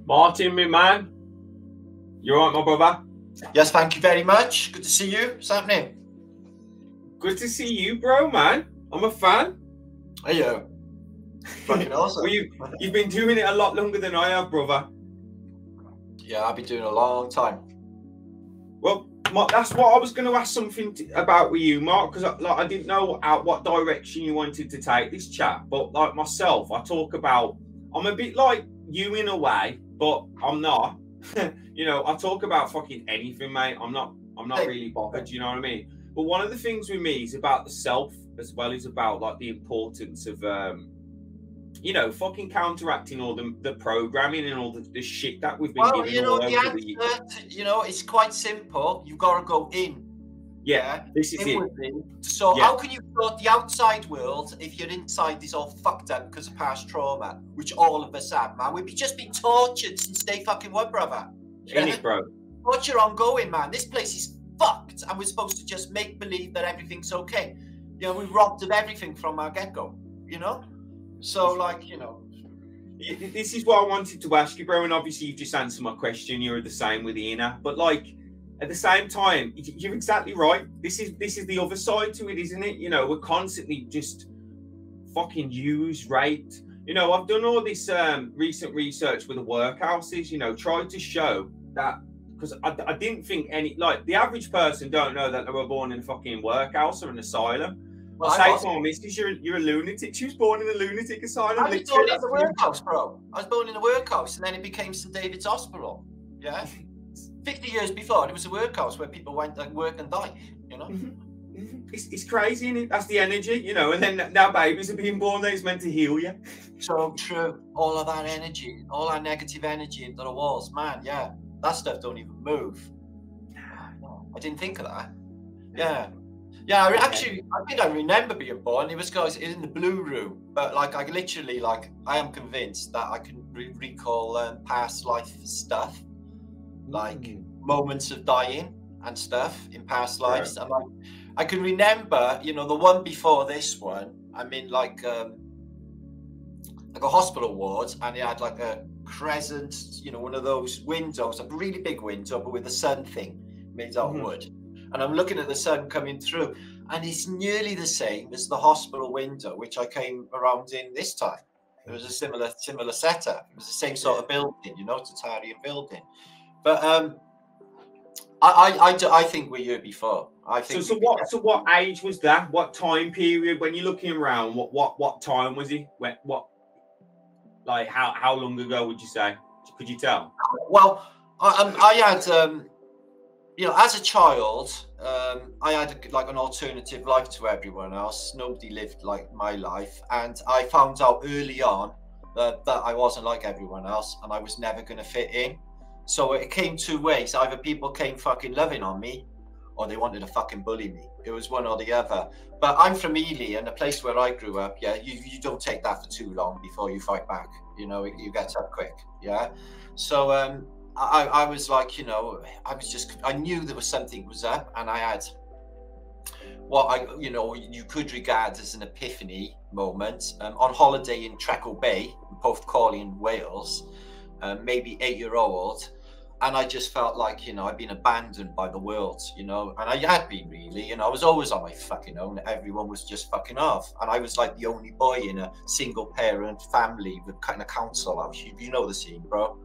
Martin, my man. You alright, my brother? Yes, thank you very much. Good to see you. What's happening? Good to see you, bro, man. I'm a fan. Are you? Fucking awesome. Well, you've been doing it a lot longer than I have, brother. Yeah, I've been doing it a long time. Well, Mark, that's what I was going to ask something about with you, Mark, because I didn't know what direction you wanted to take this chat. But like myself, I'm a bit like you in a way, but I'm not. You know, I talk about fucking anything, mate. I'm not really bothered. You know what I mean? But one of the things with me is about the self as well as about like the importance of you know, fucking counteracting all the programming and all the shit that we've been given. You know, you know, it's quite simple. You've got to go in. Yeah, this is it. So how can you thought the outside world if your inside is all fucked up because of past trauma, which all of us have, man? We've just been tortured since day fucking one, brother. In it, bro. Torture ongoing, man. This place is fucked, and we're supposed to just make believe that everything's okay. You know, we robbed of everything from our get-go. You know. So, like, you know, this is what I wanted to ask you, bro. And obviously, you've just answered my question. You're the same with Ina, but like at the same time, you're exactly right. This is the other side to it, isn't it? You know, we're constantly just fucking used, raped. You know, I've done all this recent research with the workhouses. You know, tried to show that because I didn't think like the average person don't know that they were born in a fucking workhouse or an asylum. Well, I say to my missus, you're a lunatic. She was born in a lunatic asylum. I was born in the workhouse, bro. I was born in a workhouse, and then it became St David's Hospital. Yeah, 50 years before, it was a workhouse where people went to work and die. You know, it's crazy, isn't it? That's the energy, you know. And then now babies are being born that it's meant to heal you. So true. All of that energy, all that negative energy into the walls, man. Yeah, that stuff don't even move. I didn't think of that. Yeah. Yeah, I think I remember being born. It was in the blue room, but like I literally, like, I am convinced that I can recall past life stuff, like moments of dying and stuff in past lives. And like, I can remember, you know, the one before this one. I'm in like a hospital ward, and it had like a crescent, you know, one of those windows, a really big window, but with a sun thing made out of wood. And I'm looking at the sun coming through, and it's nearly the same as the hospital window, which I came around in this time. It was a similar setup. It was the same sort of building, you know, Tatarian building. But I think we're here before. I think. So what age was that? What time period? When you're looking around, what time was it? What like how long ago would you say? Could you tell? Well, I had. You know, as a child, I had like an alternative life to everyone else. Nobody lived like my life, and I found out early on that I wasn't like everyone else, and I was never going to fit in. So it came two ways: either people came fucking loving on me, or they wanted to fucking bully me. It was one or the other. But I'm from Ely, and the place where I grew up. Yeah, you don't take that for too long before you fight back. You know, you get up quick. Yeah, so I was like, you know, I knew there was something was up, and I had what you could regard as an epiphany moment on holiday in Treacle Bay, in Porthcawl in Wales, maybe 8-year-old, and I just felt like, you know, I'd been abandoned by the world, you know, and I had been really, you know, I was always on my fucking own. Everyone was just fucking off, and I was like the only boy in a single parent family with kind of council house. You know the scene, bro.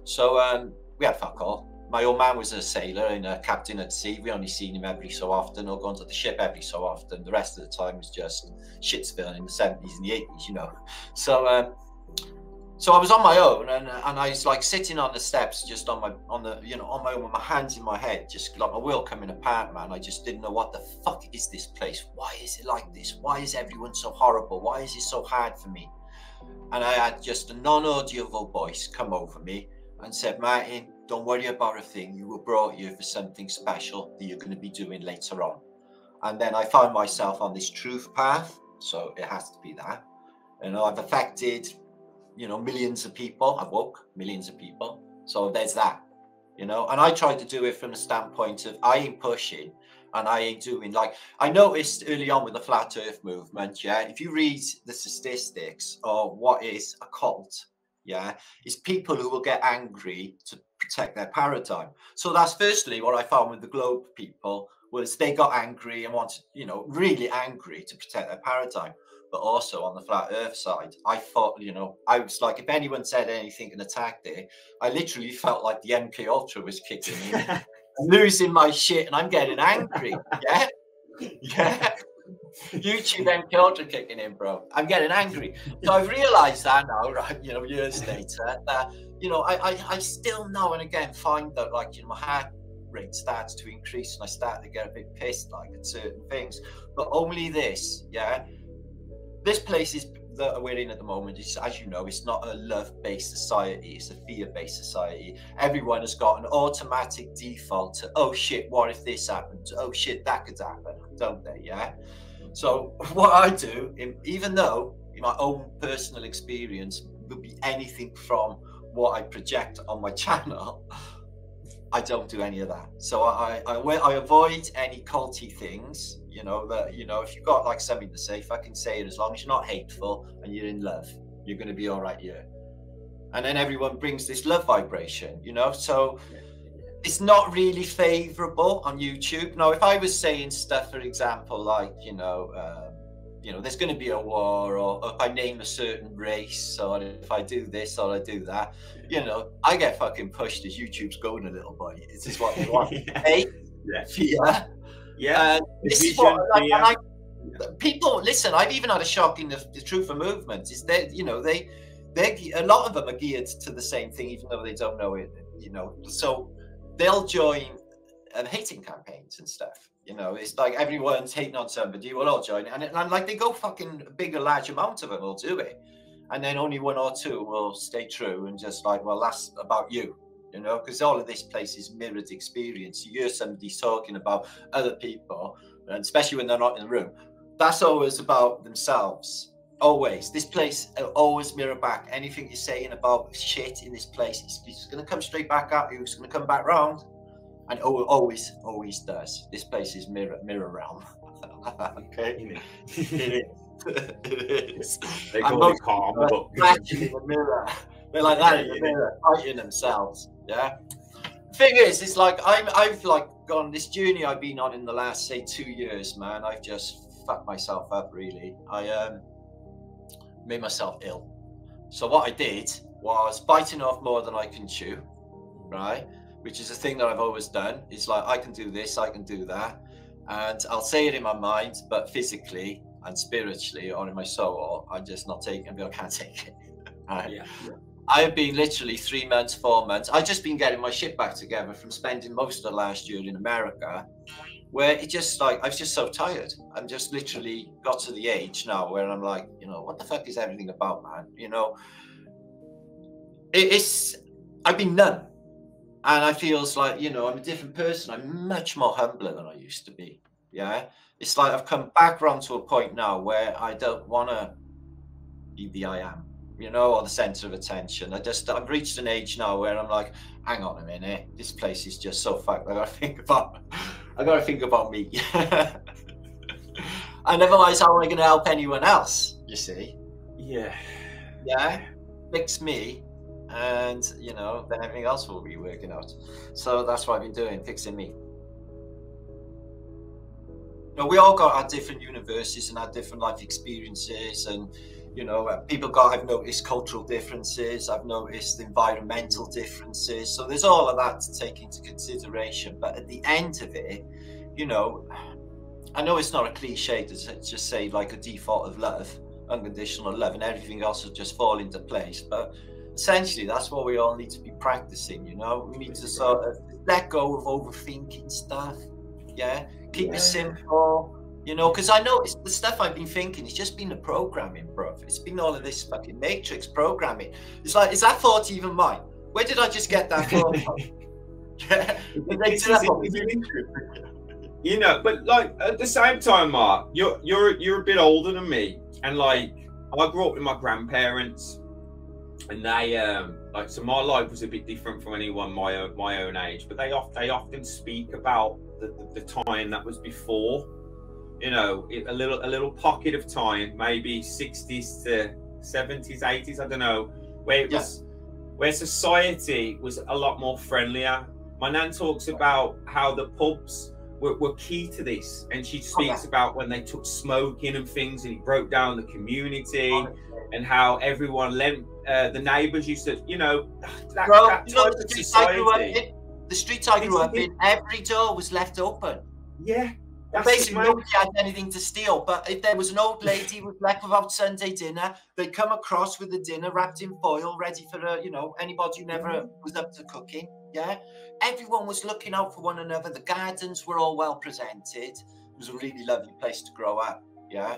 So we had fuck all. My old man was a sailor and a captain at sea. We only seen him every so often, or gone to the ship every so often. The rest of the time was just Shitsville in the 70s and the 80s, you know. So I was on my own, and I was like sitting on the steps, just on my own, with my hands in my head, just like my world coming apart, man. I just didn't know what the fuck is this place. Why is it like this? Why is everyone so horrible? Why is it so hard for me? And I had just a non-audible voice come over me and said, Martin, don't worry about a thing. You were brought here for something special that you're going to be doing later on. And then I found myself on this truth path. So it has to be that. You know, I've affected, you know, millions of people. I've woke millions of people. So there's that, you know. And I tried to do it from the standpoint of I ain't pushing and I ain't doing, like, I noticed early on with the flat earth movement, yeah, if you read the statistics or what is a cult, yeah, is people who will get angry to protect their paradigm. So that's firstly what I found with the Globe people, was they got angry and wanted, you know, really angry to protect their paradigm. But also on the flat earth side, I thought, you know, I was like, if anyone said anything and attacked it, I literally felt like the MK Ultra was kicking in, losing my shit, and I'm getting angry. Yeah. Yeah. YouTube MK Ultra kicking in, bro. I'm getting angry. So I've realized that now, right? You know, years later, that, you know, I still now and again find that, like, you know, my heart rate starts to increase and I start to get a bit pissed, like, at certain things. But only this, yeah. This place is that we're in at the moment is, as you know, it's not a love-based society, it's a fear-based society. Everyone has got an automatic default to, oh shit, what if this happens? Oh shit, that could happen, don't they? Yeah. So what I do, even though in my own personal experience will be anything from what I project on my channel, I don't do any of that. So I avoid any culty things. You know, that, you know, if you've got like something to say, fucking say it. As long as you're not hateful and you're in love, you're going to be all right here. And then everyone brings this love vibration, you know. So it's not really favorable on YouTube. Now, if I was saying stuff, for example, like, you know, there's going to be a war, or if I name a certain race, or if I do this or I do that, you know, I get fucking pushed as YouTube's golden little boy. This is what they want. Hate, fear. Yeah. This is what, like, people listen. I've even had a shock in the Truth of Movement. Is that, you know, they a lot of them are geared to the same thing, even though they don't know it. You know, so they'll join hating campaigns and stuff. You know, it's like everyone's hating on somebody, we'll all join it. And like they go fucking a big, a large amount of them will do it. And then only one or two will stay true and just like, well, that's about you, you know, because all of this place is mirrored experience. You hear somebody talking about other people, and especially when they're not in the room, that's always about themselves. Always. This place always mirror back. Anything you're saying about shit in this place, it's going to come straight back at you. It's going to come back round. And always does. This place is mirror realm. Okay, it is. They call it karma, but in the mirror. They're like that in the mirror, fighting themselves. Yeah. Thing is, it's like I've like gone this journey I've been on in the last, say, 2 years, man. I've just fucked myself up, really. I made myself ill. So what I did was biting off more than I can chew, right? Which is a thing that I've always done. It's like, I can do this, I can do that. And I'll say it in my mind, but physically and spiritually or in my soul, I'm just not taking it. I can't take it. Right? Yeah. I have been literally 3 months, 4 months. I've just been getting my shit back together from spending most of last year in America, where it just like, I was just so tired. I'm just literally got to the age now where I'm like, you know, what the fuck is everything about, man? You know, I've been numb. And I feels like, you know, I'm a different person. I'm much more humbler than I used to be. Yeah. It's like I've come back around to a point now where I don't want to be the I am, you know, or the center of attention. I've reached an age now where I'm like, hang on a minute, this place is just so fucked. I gotta think about me. And otherwise, how am I going to help anyone else? You see? Yeah. Yeah. Fix me. And, you know, then everything else will be working out. So that's what I've been doing, fixing me. You know, we all got our different universes and our different life experiences. And, you know, I've noticed cultural differences. I've noticed environmental differences. So there's all of that to take into consideration. But at the end of it, you know, I know it's not a cliche to just say like a default of love, unconditional love, and everything else will just fall into place. But essentially, that's what we all need to be practicing, you know? We need to sort of let go of overthinking stuff, yeah? Keep it simple, you know? Because I know it's the stuff I've been thinking, it's just been the programming, bro. It's been all of this fucking matrix programming. It's like, is that thought even mine? Where did I just get that thought from? Yeah. You know, but like at the same time, Mark, you're a bit older than me. And like, I grew up with my grandparents. And they like, so my life was a bit different from anyone my own age, but they often speak about the time that was before, you know, a little pocket of time, maybe 60s to 70s, 80s, I don't know, where it was, where society was a lot more friendlier. My nan talks about how the pubs were key to this, and she speaks about when they took smoking and things, and it broke down the community, and how everyone lent, the neighbours used to, you know, that type of society. The streets I grew up in, every door was left open. Yeah. Basically, nobody had anything to steal. But if there was an old lady with left without Sunday dinner, they'd come across with the dinner wrapped in foil, ready for you know, anybody who never was up to cooking. Yeah, everyone was looking out for one another. The gardens were all well presented. It was a really lovely place to grow up. Yeah,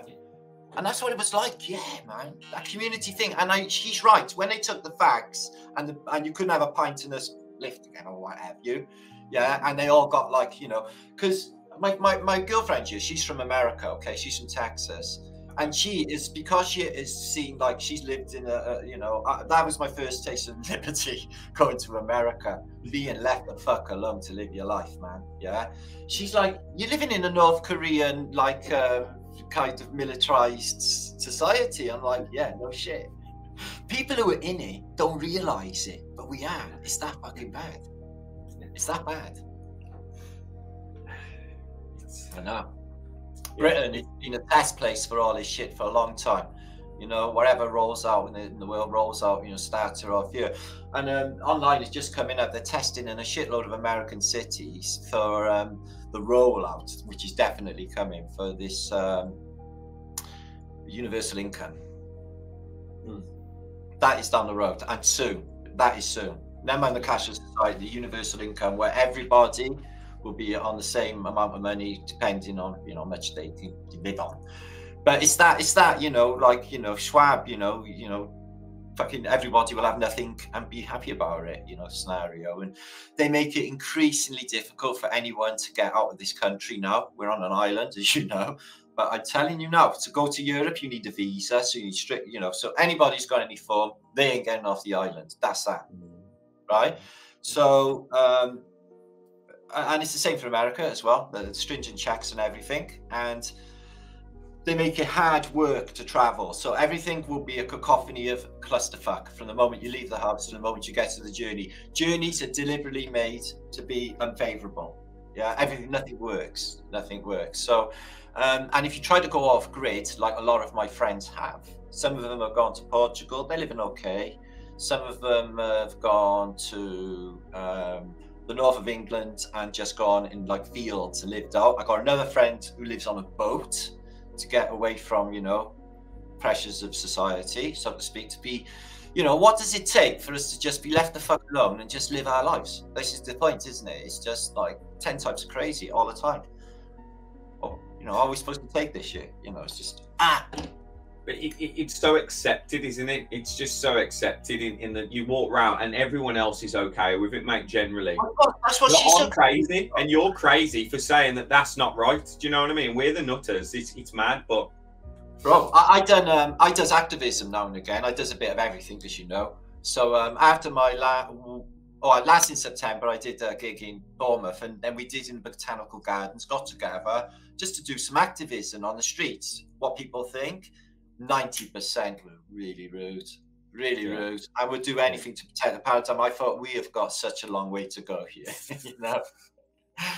and that's what it was like. Yeah, man, that community thing. And she's right. When they took the fags and you couldn't have a pint in a lift again or what have you. Yeah, and they all got like, you know, because my girlfriend here, she's from America, okay? She's from Texas. And she is, because she is seen like she's lived in you know, that was my first taste of liberty, going to America, being left the fuck alone to live your life, man. Yeah. She's like, you're living in a North Korean, like, kind of militarized society. I'm like, yeah, no shit. People who are in it don't realize it, but we are. It's that fucking bad. It's that bad. I know. Britain has been a test place for all this shit for a long time. You know, whatever rolls out in the world rolls out, you know, starter off here. And online is just coming up. They're testing in a shitload of American cities for the rollout, which is definitely coming for this universal income. That is down the road, and soon. That is soon. Never mind the cashless society, the universal income, where everybody will be on the same amount of money, depending on, you know, how much they live on. But it's that, you know, like, you know, Schwab, you know, fucking everybody will have nothing and be happy about it, you know, scenario. And they make it increasingly difficult for anyone to get out of this country now. We're on an island, as you know. But I'm telling you now, to go to Europe, you need a visa. So you need strict, you know, so anybody's got any form, they ain't getting off the island. That's that. Right? So, and it's the same for America as well, the stringent checks and everything. And they make it hard work to travel. So everything will be a cacophony of clusterfuck from the moment you leave the house to the moment you get to the journey. Journeys are deliberately made to be unfavorable. Yeah, nothing works. Nothing works. So, and if you try to go off grid, like a lot of my friends have, some of them have gone to Portugal, they're living okay. Some of them have gone to the north of England and just gone in like fields and lived out. I got another friend who lives on a boat to get away from, you know, pressures of society, so to speak, to be, you know, what does it take for us to just be left the fuck alone and just live our lives? This is the point, isn't it? It's just like 10 types of crazy all the time. Oh, you know, are we supposed to take this shit? You know, it's just, But it's so accepted, isn't it? It's just so accepted in that you walk around and everyone else is okay with it, mate, generally. That's what she's I'm crazy, and you're crazy for saying that that's not right. Do you know what I mean? We're the nutters. It's mad, but... Bro, I does activism now and again. I does a bit of everything, as you know. So after my last in September, I did a gig in Bournemouth, and then we did in the Botanical Gardens, got together just to do some activism on the streets. What people think. 90% were really rude, really rude. I would do anything to protect the paradigm. I thought we have got such a long way to go here, you know.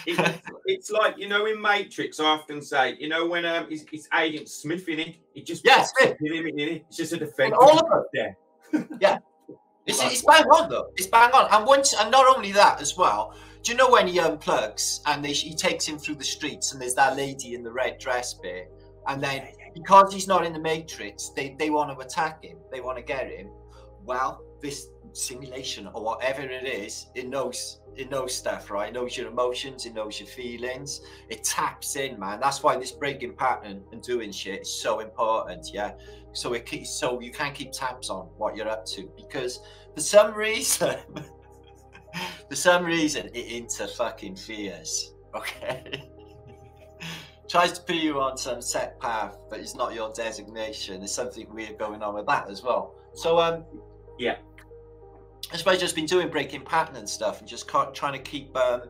It's like, you know, in Matrix, I often say, you know, when it's Agent Smith in it, it just it's just a defense. All of it. Yeah. It's bang on though. It's bang on. And not only that as well. Do you know when he unplugs and he takes him through the streets and there's that lady in the red dress bit, and then because he's not in the Matrix, they want to attack him. They want to get him. Well, this simulation or whatever it is, it knows stuff, right? It knows your emotions, it knows your feelings. It taps in, man. That's why this breaking pattern and doing shit is so important, yeah? So you can't keep tabs on what you're up to, because for some reason, it interferes, okay? Tries to put you on some set path, but it's not your designation. There's something weird going on with that as well. So, yeah. That's why I've just been doing breaking pattern and stuff, and just trying to keep the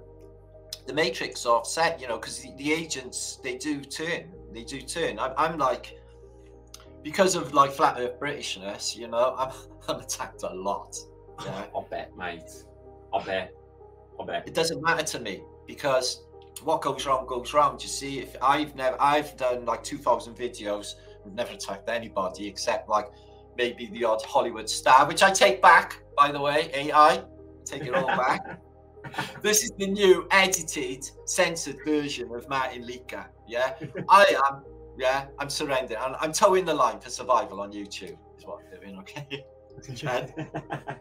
Matrix offset, you know, because the agents, they do turn. I'm like, because of like flat Earth Britishness, you know, I'm attacked a lot. Yeah, I bet, mate. I bet. it doesn't matter to me because what goes wrong goes wrong. You see, if I've done like 2,000 videos, I've never attacked anybody except like maybe the odd Hollywood star, which I take back, by the way. AI, take it all back. This is the new edited, censored version of Martin Liedtke. Yeah, I'm surrendering. I'm towing the line for survival on YouTube. Is what I'm doing. Okay,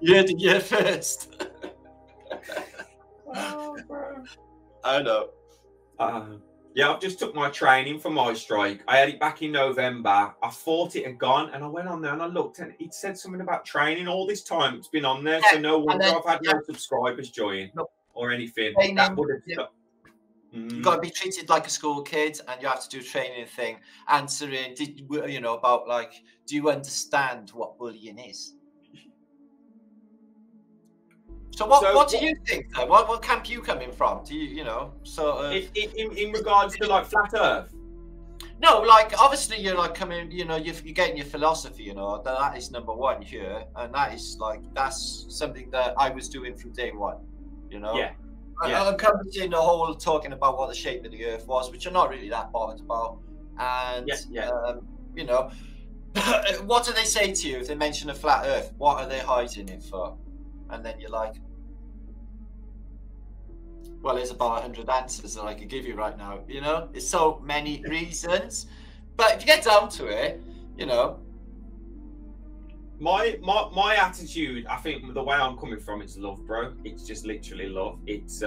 you're first. Oh, bro. I know. Yeah, I've just took my training for my strike. I had it back in November. I thought it had gone, and I went on there and I looked, and it said something about training. All this time it's been on there, so no wonder I've had no subscribers join or anything. Training, that would have. You've got to be treated like a school kid, and you have to do a training thing, answering, about like, do you understand what bullying is? So what do you think though? What camp you coming from? Do you sort of in regards to like flat Earth? No, like obviously you're like coming, you're getting your philosophy, that is number one here, and that's something that I was doing from day one, Yeah. I'm coming in the whole talking about what the shape of the Earth was, which I'm not really that bothered about, and what do they say to you if they mention a flat Earth? What are they hiding it for? And then you're like, well, there's about 100 answers that I could give you right now. There's so many reasons, but if you get down to it, my attitude, I think the way I'm coming from, it's love, bro. It's just literally love. It's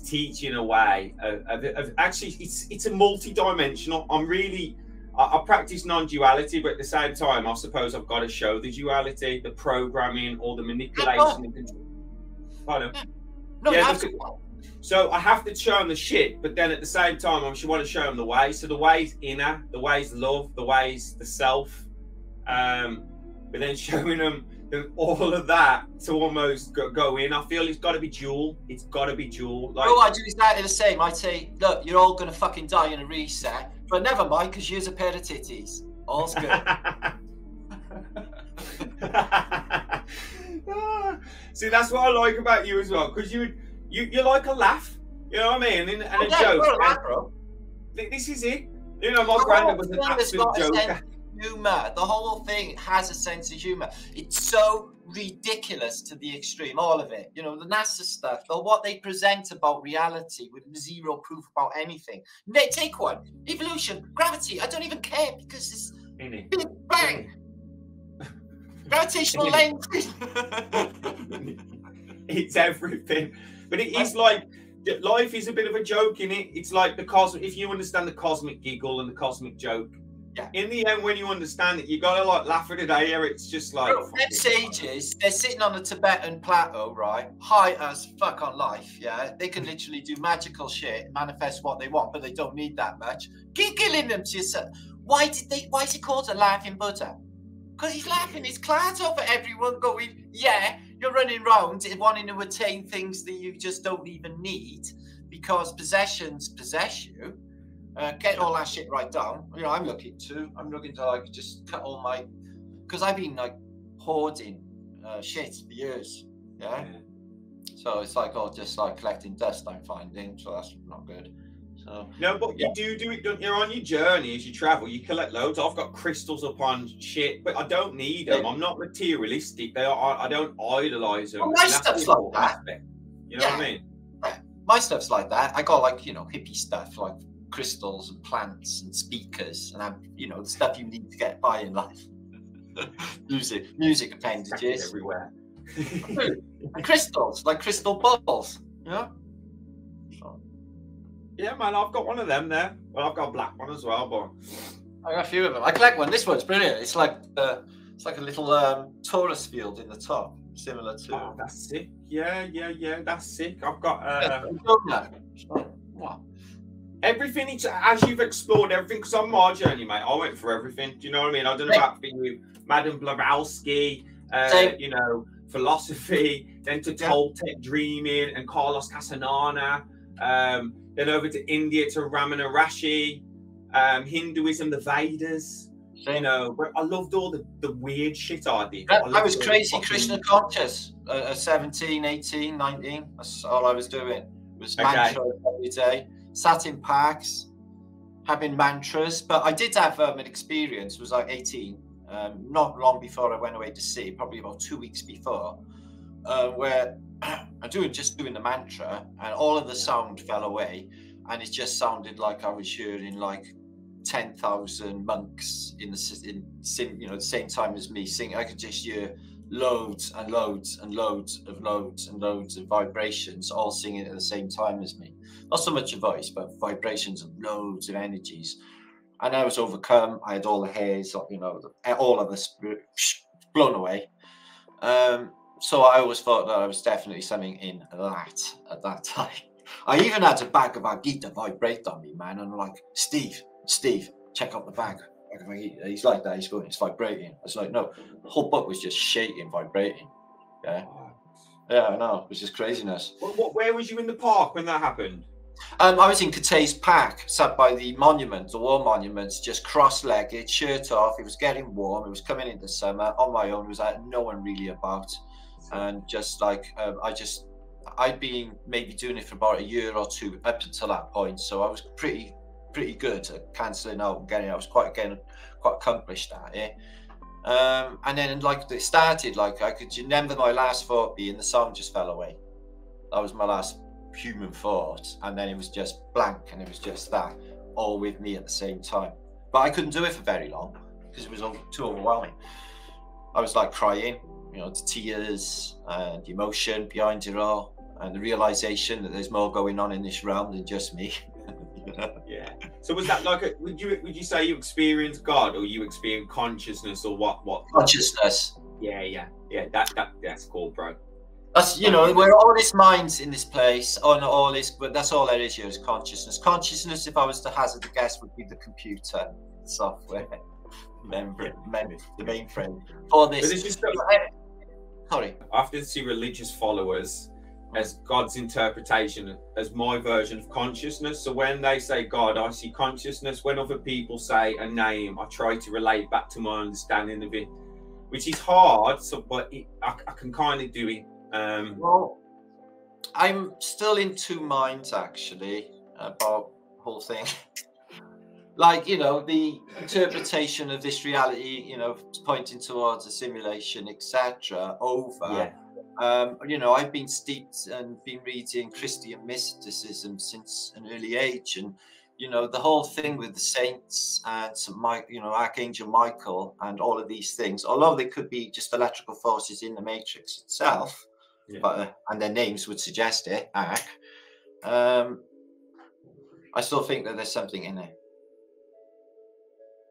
teaching a way of actually, it's a multi-dimensional. I practice non-duality, but at the same time, I suppose I've got to show the duality, the programming, or the manipulation. Pardon? No, so I have to show them the shit, but then at the same time, I actually want to show them the way. So the way's inner, the way's love, the way's the self. But then showing them all of that to almost go in. I feel it's got to be dual. It's got to be dual. Like, I do exactly the same. I'd say, look, you're all going to fucking die in a reset. But never mind, because you're a pair of titties. All's good. See, that's what I like about you as well, because you like a laugh. You know what I mean? And a joke. Laugh, bro. This is it. My granddad was an absolute joker. Humor. The whole thing has a sense of humor. It's so ridiculous to the extreme, all of it. The NASA stuff, what they present about reality with zero proof about anything. Take one, evolution, gravity. I don't even care because it's Big Bang. Gravitational lensing. It's everything, but it is like life is a bit of a joke in it. It's like the cosmic. If you understand the cosmic giggle and the cosmic joke. Yeah. In the end, when you understand it, you gotta like laugh at it here. It's just like them sages. They're sitting on a Tibetan plateau, right? High as fuck on life. Yeah, they can literally do magical shit, manifest what they want, but they don't need that much. Giggling them to yourself. Why is it called a laughing Buddha? Because he's laughing his clouds over everyone, going, yeah, you're running around wanting to attain things that you just don't even need because possessions possess you. Get all that shit right down. I'm looking to like just cut all my, because I've been like hoarding shit for years. Yeah. So it's like all just like collecting dust I'm finding. So that's not good. So no, but you do it. Don't you? On your journey as you travel, you collect loads. I've got crystals upon shit, but I don't need them. I'm not materialistic. I don't idolize them. Well, my stuff's like that. You know what I mean? My stuff's like that. I got like hippie stuff like crystals and plants and speakers and the stuff you need to get by in life. music appendages everywhere. And crystals, like crystal balls. So, yeah, man, I've got one of them there. Well, I've got a black one as well, but I got a few of them. I collect one. This one's brilliant. It's like a little Taurus field in the top, similar to. Oh, that's sick. Yeah, that's sick. I've got what? Everything, as you've explored everything, because on my journey, mate, I went for everything. Do you know what I mean? I don't know about for you, Madame Blavatsky, philosophy, then to Toltec dreaming and Carlos Castaneda, then over to India to Ramana Rashi, Hinduism, the Vedas, You know, but I loved all the weird shit I did. I was crazy Krishna conscious at 17, 18, 19. That's all I was doing. It was mantra every day. Sat in parks, having mantras. But I did have an experience. It was like 18, not long before I went away to sea, probably about 2 weeks before, where I'm just doing the mantra, and all of the sound fell away, and it just sounded like I was hearing like 10,000 monks in the same time as me singing. I could just hear loads and loads and loads of vibrations all singing at the same time as me. Not so much a voice, but vibrations of loads of energies. And I was overcome. I had all the hairs, all of the spirit blown away. So I always thought that I was definitely something in that at that time. I even had a bag of Agita vibrate on me, man. And I'm like, Steve, check out the bag. He's like that. He's going, it's vibrating. I was like, no, the whole book was just shaking, vibrating. Yeah, I know. It was just craziness. Where was you in the park when that happened? I was in Catay's Park, sat by the monument, the war monuments, just cross-legged, shirt off. It was getting warm. It was coming into summer on my own. It was like no one really about, and just like I'd been maybe doing it for about a year or two up until that point. So I was pretty good at cancelling out and getting. I was quite accomplished at it. And then like it started, like I could remember my last thought being the song just fell away. That was my last human thought, and then it was just blank, and it was just that all with me at the same time. But I couldn't do it for very long because it was too overwhelming. I was like crying, the tears and the emotion behind it all, and the realization that there's more going on in this realm than just me. Yeah. So was that like would you say you experienced God, or you experienced consciousness, or what? Consciousness. Yeah. That's cool, bro. That's we're all this minds in this place, all this, but that's all there is here is consciousness. Consciousness, if I was to hazard a guess, would be the computer software, the mainframe for this. But it's just sorry. I have to see religious followers as God's interpretation, as my version of consciousness. So when they say God, I see consciousness. When other people say a name, I try to relate back to my understanding of it, which is hard. But I can kind of do it. Well, I'm still in two minds actually about the whole thing. Like, the interpretation of this reality, pointing towards a simulation, etc. over. Yeah. I've been steeped and been reading Christian mysticism since an early age, and the whole thing with the saints and Archangel Michael and all of these things, although they could be just electrical forces in the matrix itself. Yeah. But and their names would suggest it. I still think that there's something in it.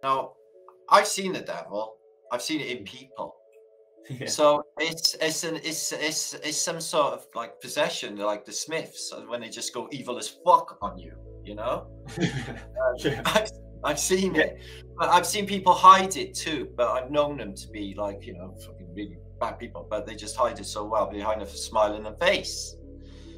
Now, I've seen the devil. I've seen it in people. Yeah. So it's some sort of like possession, like the Smiths, when they just go evil as fuck on you. I've seen it, but I've seen people hide it too. But I've known them to be like fucking really bad people, but they just hide it so well behind a smile on their face.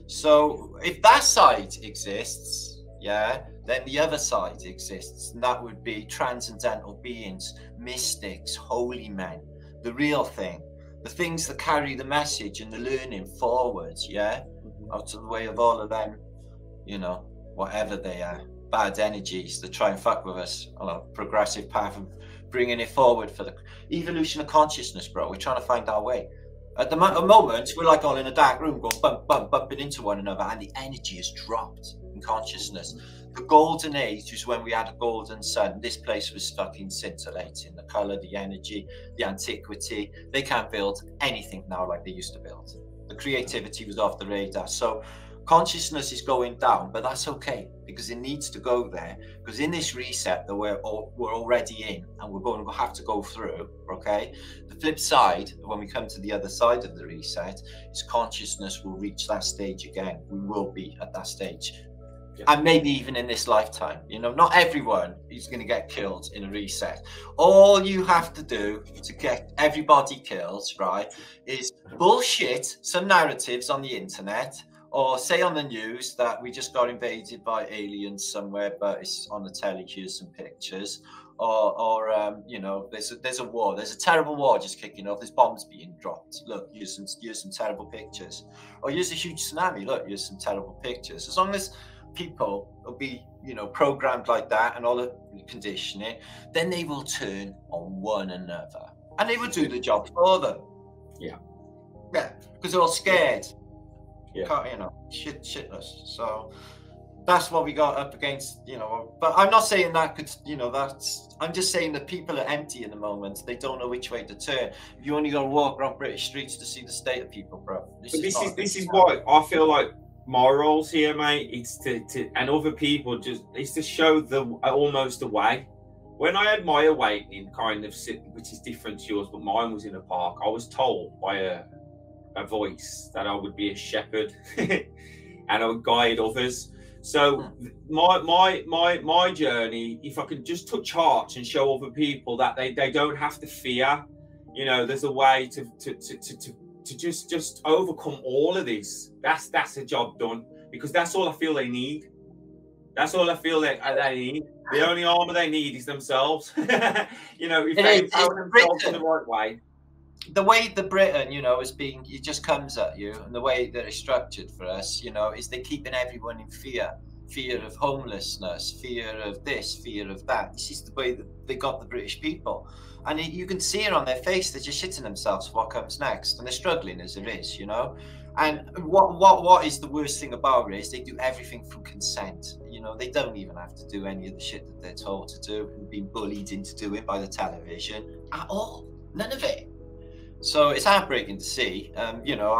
So if that side exists, then the other side exists, and that would be transcendental beings, mystics, holy men, the real thing, the things that carry the message and the learning forwards, out of the way of all of them, whatever they are, bad energies that try and fuck with us on a progressive path of bringing it forward for the evolution of consciousness, bro. We're trying to find our way. At the moment, we're like all in a dark room going bumping into one another, and the energy has dropped in consciousness. The golden age is when we had a golden sun. This place was fucking scintillating. The color, the energy, the antiquity. They can't build anything now like they used to build. The creativity was off the radar. So consciousness is going down, but that's okay, because it needs to go there, because in this reset that we're already in, and we're going to have to go through, okay, the flip side, when we come to the other side of the reset, is consciousness will reach that stage again. We will be at that stage. And maybe even in this lifetime. Not everyone is going to get killed in a reset. All you have to do to get everybody killed, right, is bullshit some narratives on the internet, or say on the news that we just got invaded by aliens somewhere, but it's on the telly, here's some pictures. or you know, there's a war, there's a terrible war just kicking off, there's bombs being dropped, look, here's some terrible pictures, or here's a huge tsunami, look, here's some terrible pictures. As long as people will be, you know, programmed like that and all the conditioning, then they will turn on one another and they will do the job for them. Yeah, because they're all scared. Yeah, You know, shitless. So that's what we got up against, you know. But I'm not saying that could, you know, I'm just saying that people are empty in the moment. They don't know which way to turn. You only got to walk around British streets to see the state of people, bro. this is what I feel like my roles here, mate. It's to and other people it's to show almost the way. When I had my awakening, kind of, which is different to yours, but mine was in a park. I was told by a voice that I would be a shepherd and I would guide others. So my journey, if I can just touch hearts and show other people that they don't have to fear, you know, there's a way to just overcome all of this. That's a job done, because that's all I feel they need. That's all I feel they need. The only armor they need is themselves. You know, if they empower themselves in the right way. The way the Britain, you know, it just comes at you, and the way that it's structured for us, you know, is they're keeping everyone in fear of homelessness, fear of this, fear of that. This is the way that they got the British people, and you can see it on their face. They're just shitting themselves for what comes next, and they're struggling as it is, you know. And what is the worst thing about it is they do everything from consent. You know, they don't even have to do any of the shit that they're told to do and being bullied into doing by the television at all. None of it. So it's heartbreaking to see. You know,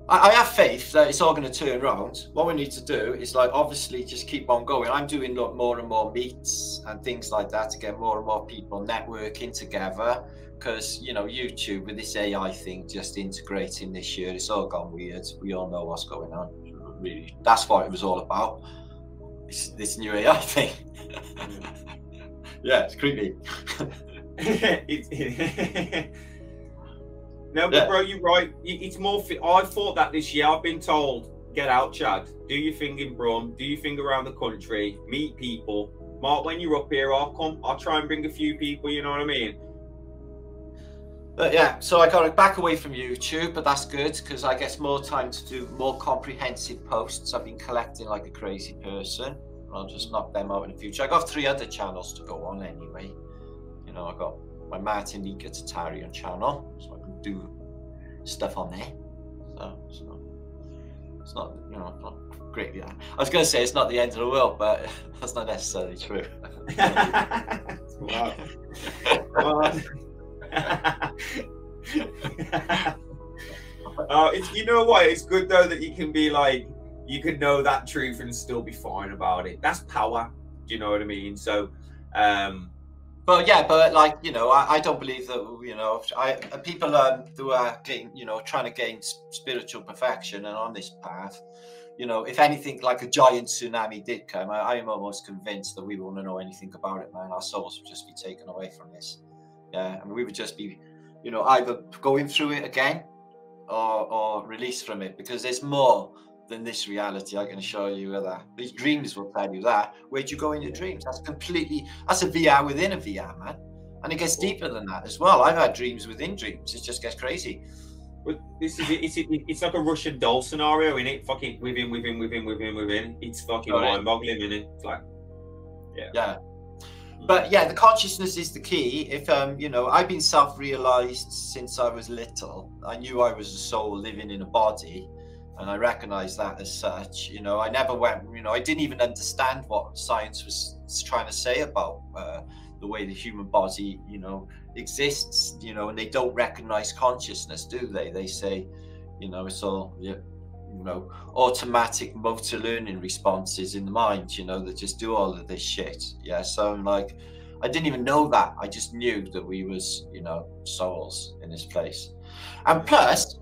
I have faith that it's all going to turn around. What we need to do is, like, obviously just keep on going. I'm doing more and more meets and things like that to get more and more people networking together, because, you know, YouTube with this AI thing just integrating this year, it's all gone weird. We all know what's going on. Really, that's what it was all about. This new AI thing. Yeah, it's creepy. No, but bro, you're right. It's more. I thought that this year. I've been told, get out, Chad. Do your thing in Brum. Do your thing around the country. Meet people. Mark, when you're up here, I'll come. I'll try and bring a few people. You know what I mean? But yeah, so I got to back away from YouTube, but that's good, because I guess more time to do more comprehensive posts. I've been collecting like a crazy person. I'll just knock them out in the future. I got 3 other channels to go on anyway. You know, I got my Martin Liedtke Tatarian channel, so I can do stuff on there. So it's not, you know, not great. Yeah, I was going to say it's not the end of the world, but that's not necessarily true. Wow. It's, you know what? It's good though that you can be like, you can know that truth and still be fine about it. That's power. Do you know what I mean? So, but yeah, but like, you know, I don't believe that, you know, people who are getting, you know, trying to gain spiritual perfection and on this path, you know, if anything like a giant tsunami did come, I am almost convinced that we wouldn't know anything about it, man. Our souls would just be taken away from this. Yeah, I mean, we would just be, you know, either going through it again or released from it, because there's more than this reality. I can assure you of that. These dreams will tell you that. Where'd you go in your dreams? That's a VR within a VR, man. And it gets deeper than that as well. I've had dreams within dreams. It just gets crazy. But this is it's like a Russian doll scenario, in it. Fucking within. It's fucking mind-boggling, isn't it? It's like, yeah. But yeah, the consciousness is the key. If you know, I've been self-realized since I was little. I knew I was a soul living in a body, and I recognized that as such. You know, I never went, you know, I didn't even understand what science was trying to say about the way the human body, you know, exists, you know, and they don't recognize consciousness, do they? They say, you know, it's all, you know, automatic motor learning responses in the mind, you know, that just do all of this shit. Yeah, so I'm like, I didn't even know that. I just knew that we was, you know, souls in this place. And plus,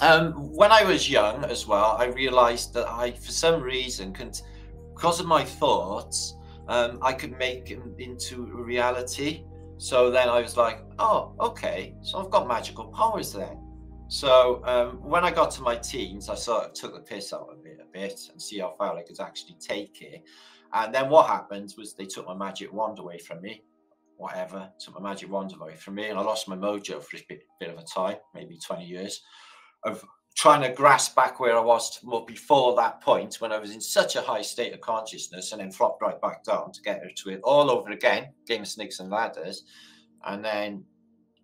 when I was young as well, I realized that I, for some reason, because of my thoughts, I could make them into a reality. So then I was like, oh, okay, so I've got magical powers then. So when I got to my teens, I sort of took the piss out of it a bit and see how far I could actually take it. And then what happened was they took my magic wand away from me. Whatever, took my magic wand away from me, and I lost my mojo for a bit of a time, maybe 20 years, of trying to grasp back where I was before that point, when I was in such a high state of consciousness, and then flopped right back down to get her to it all over again, game of snakes and ladders. And then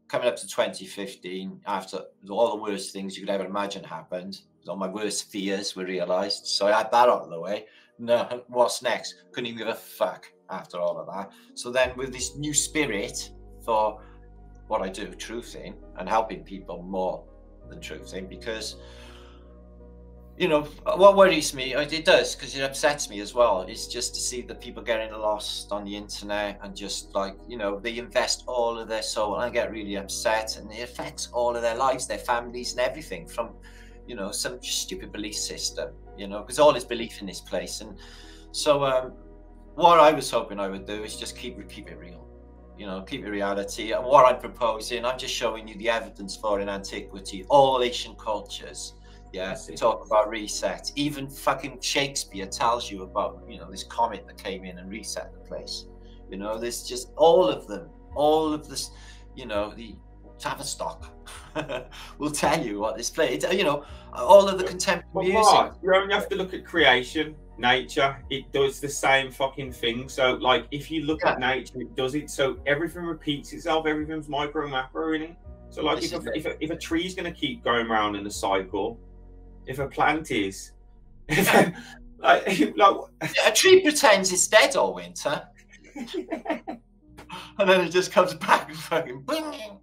coming up to 2015, after all the worst things you could ever imagine happened, all my worst fears were realized. So I had that out of the way. No, what's next? Couldn't even give a fuck after all of that. So then with this new spirit for what I do, truthing, and helping people more than truthing, because, you know, what worries me, it does, because it upsets me as well, is just to see the people getting lost on the internet, and just like, you know, they invest all of their soul, and I get really upset, and it affects all of their lives, their families, and everything, from, you know, some stupid belief system, you know, because all is belief in this place. And so what I was hoping I would do is just keep it real, you know, keep it reality. And what I'm proposing, I'm just showing you the evidence for in antiquity, all Asian cultures, yeah, talk about reset. Even fucking Shakespeare tells you about, you know, this comet that came in and reset the place. You know, there's just all of them, all of this, you know, the Tavistock will tell you what this place, you know, all of the contemporary music. Mark, you only have to look at creation. Nature, it does the same fucking thing. So like, if you look at nature, it does it, so everything repeats itself, everything's micro macro in it. So like, if a tree is going to keep going around in a cycle, if a plant is like a tree pretends it's dead all winter and then it just comes back and fucking bing,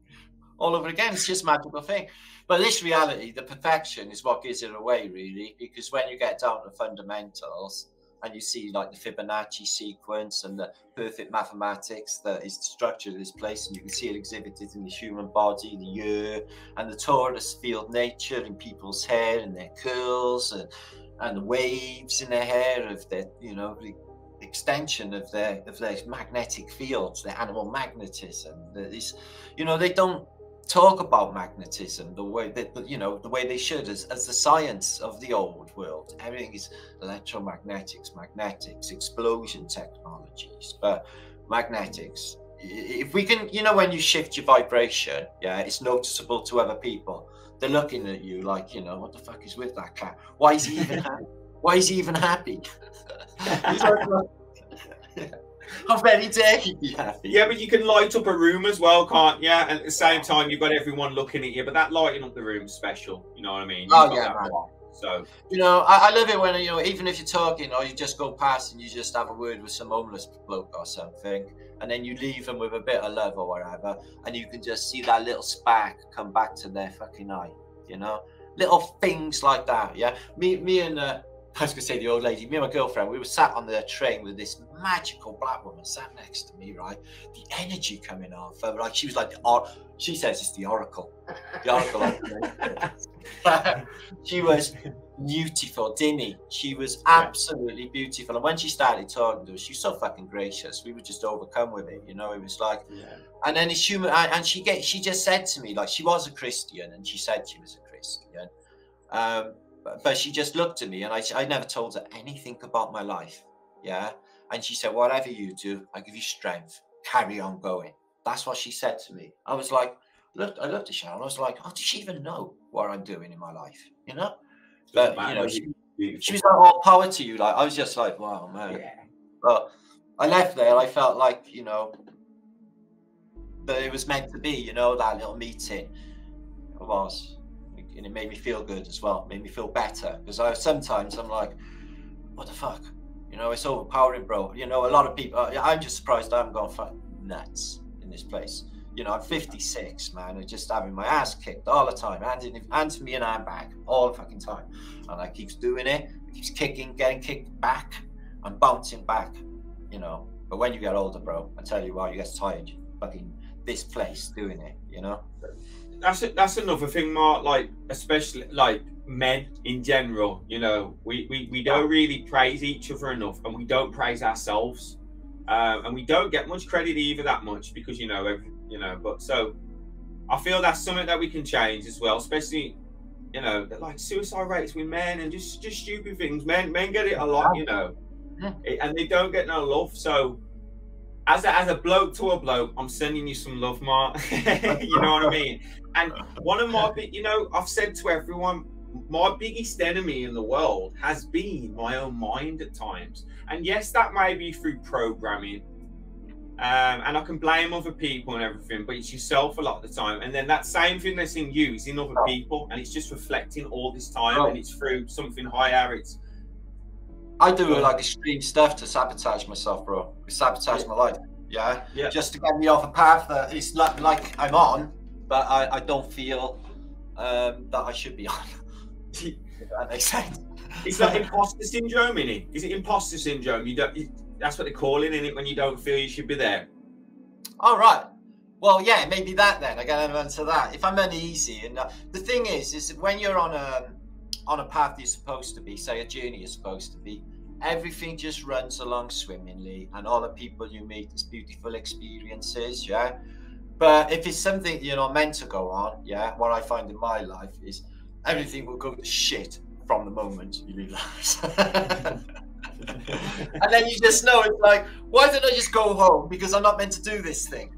all over again. It's just a magical thing. But this reality, the perfection, is what gives it away, really, because when you get down to fundamentals and you see like the Fibonacci sequence and the perfect mathematics that is structured in this place, and you can see it exhibited in the human body, the year, and the tortoise field nature in people's hair and their curls, and the waves in their hair of their, you know, the extension of their magnetic fields, their animal magnetism. This, you know, they don't talk about magnetism the way that, you know, the way they should, as the science of the old world. Everything is electromagnetics, magnetics, explosion technologies, but magnetics, if we can, you know, when you shift your vibration, yeah, it's noticeable to other people. They're looking at you like, you know, what the fuck is with that cat? Why is he even happy? Why is he even happy? How very dare he be happy? Yeah, but you can light up a room as well, can't you? And at the same time, you've got everyone looking at you. But that lighting up the room's special. You know what I mean? Oh yeah, man. So, you know, I love it when, you know, even if you're talking or you just go past and you just have a word with some homeless bloke or something, and then you leave them with a bit of love or whatever, and you can just see that little spark come back to their fucking eye. You know, little things like that. Yeah, me and I was going to say the old lady, me and my girlfriend, we were sat on the train with this magical black woman sat next to me, right? The energy coming off her, like she was like, she says it's the oracle. The oracle. She was beautiful, didn't she was absolutely beautiful. And when she started talking to us, she was so fucking gracious. We were just overcome with it, you know. It was like, and then it's human. And she just said to me, like, she was a Christian, and she said she was a Christian. But she just looked at me, and I never told her anything about my life. Yeah. And she said, whatever you do, I give you strength. Carry on going. That's what she said to me. I was like, I looked at Sharon. I was like, oh, does she even know what I'm doing in my life? You know? But, you know, she was like, all power to you. Like, I was just like, wow, man. Yeah. But I left there. I felt like, you know, that it was meant to be, you know, that little meeting. It was. And it made me feel good as well. It made me feel better. Because sometimes I'm like, what the fuck? You know, it's overpowering, bro. You know, a lot of people, I'm just surprised I haven't gone fucking nuts in this place. You know, I'm 56, man. I'm just having my ass kicked all the time. Hands me an handbag all the fucking time. And I keeps doing it. I keeps kicking, getting kicked back and bouncing back, you know. But when you get older, bro, I tell you what, you get tired. Fucking this place doing it, you know. That's another thing, Mark. Like, especially like men in general, you know, we don't really praise each other enough, and we don't praise ourselves, and we don't get much credit either that much, because you know, But so I feel that's something that we can change as well, especially, you know, like suicide rates with men and just stupid things. Men get it a lot, you know. and they don't get no love. So as a bloke to a bloke, I'm sending you some love, Mark. You know what I mean? And one of my big, you know, I've said to everyone, my biggest enemy in the world has been my own mind at times. And yes, that may be through programming. And I can blame other people and everything, but it's yourself a lot of the time. And then that same thing that's in you is in other people, and it's just reflecting all this time, and it's through something higher. I do like extreme stuff to sabotage myself, bro. Sabotage my life. Yeah. Just to get me off a path that is like I'm on, but I don't feel that I should be on. If that makes sense. It's like imposter syndrome, innit? Is it imposter syndrome? You don't. That's what they're calling it when you don't feel you should be there. All right. Well, yeah, maybe that then. I get into that. If I'm uneasy, and the thing is when you're on a path you're supposed to be, say a journey you're supposed to be, everything just runs along swimmingly, and all the people you meet is beautiful experiences, yeah. But if it's something you're not meant to go on, yeah, what I find in my life is everything will go to shit from the moment you realize. And then you just know, it's like, why did I just go home? Because I'm not meant to do this thing.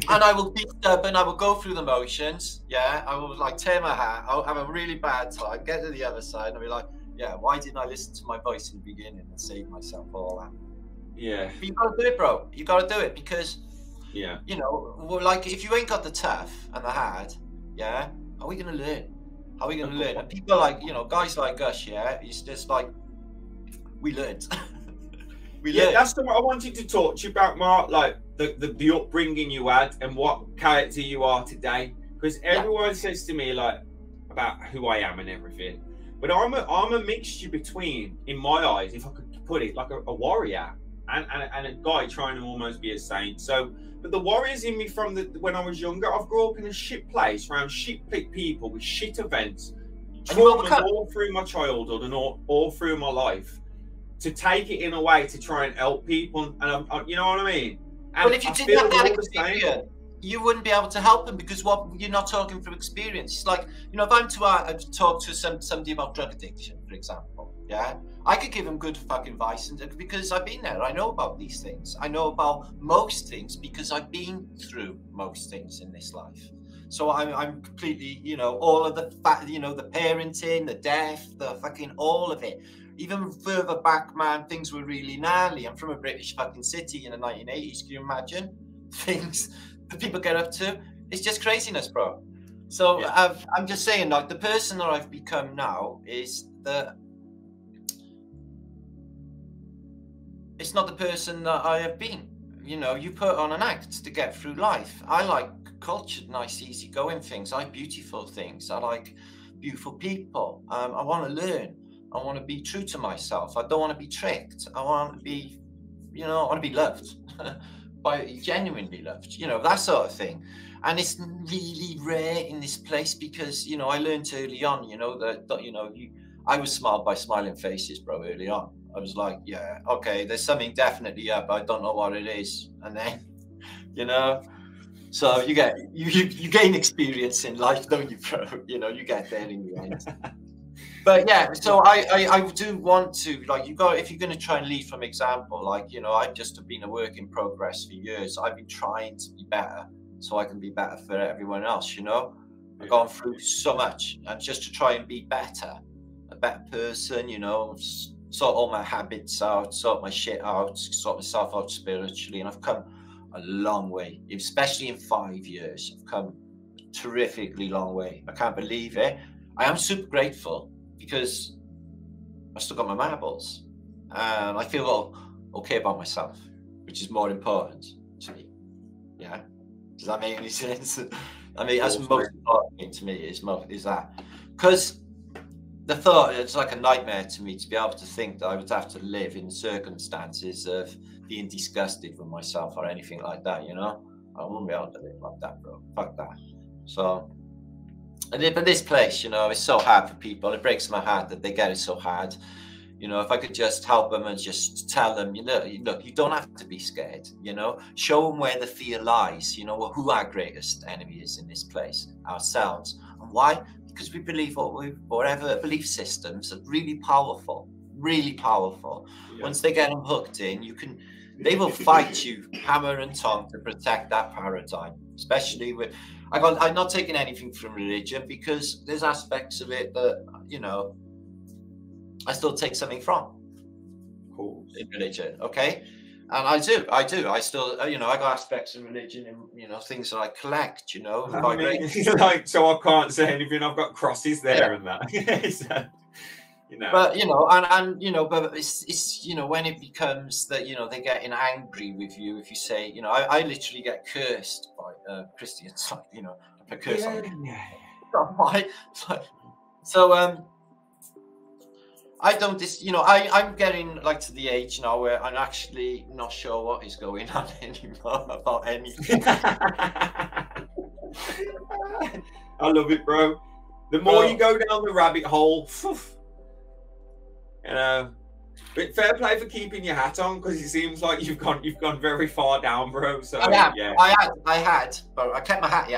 And I will be stubborn, I will go through the motions, yeah, I will like tear my hair, I'll have a really bad time, get to the other side, and I'll be like, yeah, why didn't I listen to my voice in the beginning and save myself all that? Yeah. But you gotta do it, bro. You gotta do it, because, yeah, you know, like, if you ain't got the tough and the hard, yeah, how are we gonna learn? How are we gonna learn? And people like, you know, guys like us, yeah, it's just like, we learned. learned. That's what I wanted to talk to you about, Mark, like the upbringing you had and what character you are today. Because everyone says to me, like, about who I am and everything. But I'm a mixture between, in my eyes, if I could put it, like a warrior and a guy trying to almost be a saint. So, but the warrior's in me from when I was younger. I've grown up in a shit place around shit people with shit events, traumas all through my childhood and all through my life, to take it in a way to try and help people. And you know what I mean? And but if you didn't have that experience, you wouldn't be able to help them, because you're not talking through experience. It's like, you know, if I'm to talk to somebody about drug addiction, for example, yeah, I could give them good fucking advice, and because I've been there, I know about these things. I know about most things because I've been through most things in this life. So I'm completely, you know, all of the you know, the parenting, the death, the fucking all of it. Even further back, man, things were really gnarly. I'm from a British fucking city in the 1980s. Can you imagine things that people get up to? It's just craziness, bro. So I'm just saying, like, the person that I've become now is it's not the person that I have been. You know, you put on an act to get through life. I like cultured, nice, easygoing things. I like beautiful things. I like beautiful people. I want to learn. I want to be true to myself. I don't want to be tricked. I want to be, you know, I want to be loved, genuinely loved, you know, that sort of thing. And it's really rare in this place because, you know, I learned early on, you know, that, you know, I was smiled by smiling faces, bro, early on. I was like, yeah, okay, there's something definitely up. I don't know what it is. And then, you know, so you gain experience in life, don't you, bro? You know, you get there in the end. But yeah, so I do want to, like, if you're going to try and lead from example, like, you know, I've just been a work in progress for years. I've been trying to be better so I can be better for everyone else, you know. I've gone through so much, and just to try and be better, a better person, you know, sort all my habits out, sort my shit out, sort myself out spiritually. And I've come a long way, especially in 5 years. I've come a terrifically long way. I can't believe it. I am super grateful, because I still got my marbles, and I feel okay about myself, which is more important to me. Yeah, does that make any sense? I mean, that's most important thing to me is that, because the thought, it's like a nightmare to me to be able to think that I would have to live in circumstances of being disgusted with myself or anything like that. You know, I wouldn't be able to live like that, bro. Fuck that. So. But this place, you know, it's so hard for people. It breaks my heart that they get it so hard. You know, if I could just help them and just tell them, you know, look, you don't have to be scared, you know, show them where the fear lies, you know, who our greatest enemy is in this place, ourselves. And why? Because we believe whatever belief systems are really powerful, really powerful. Yeah. Once they get them hooked in, they will fight you hammer and tongue to protect that paradigm. Especially with, I'm not taking anything from religion, because there's aspects of it that, you know, I still take something from. Cool. In religion, okay? And I do. I still, you know, I got aspects of religion and, you know, things that I collect, you know. I mean, like, so I can't say anything. I've got crosses there and that. So, you know. But, you know, and you know, but it's, you know, when it becomes that, you know, they're getting angry with you if you say, you know, I literally get cursed by Christians, like, you know, a curse on me. So, I don't, you know, I'm getting like to the age now where I'm actually not sure what is going on anymore about anything. I love it, bro. The more you go down the rabbit hole, you know, but fair play for keeping your hat on, because it seems like you've gone very far down, bro. So yeah, I had, but I kept my happy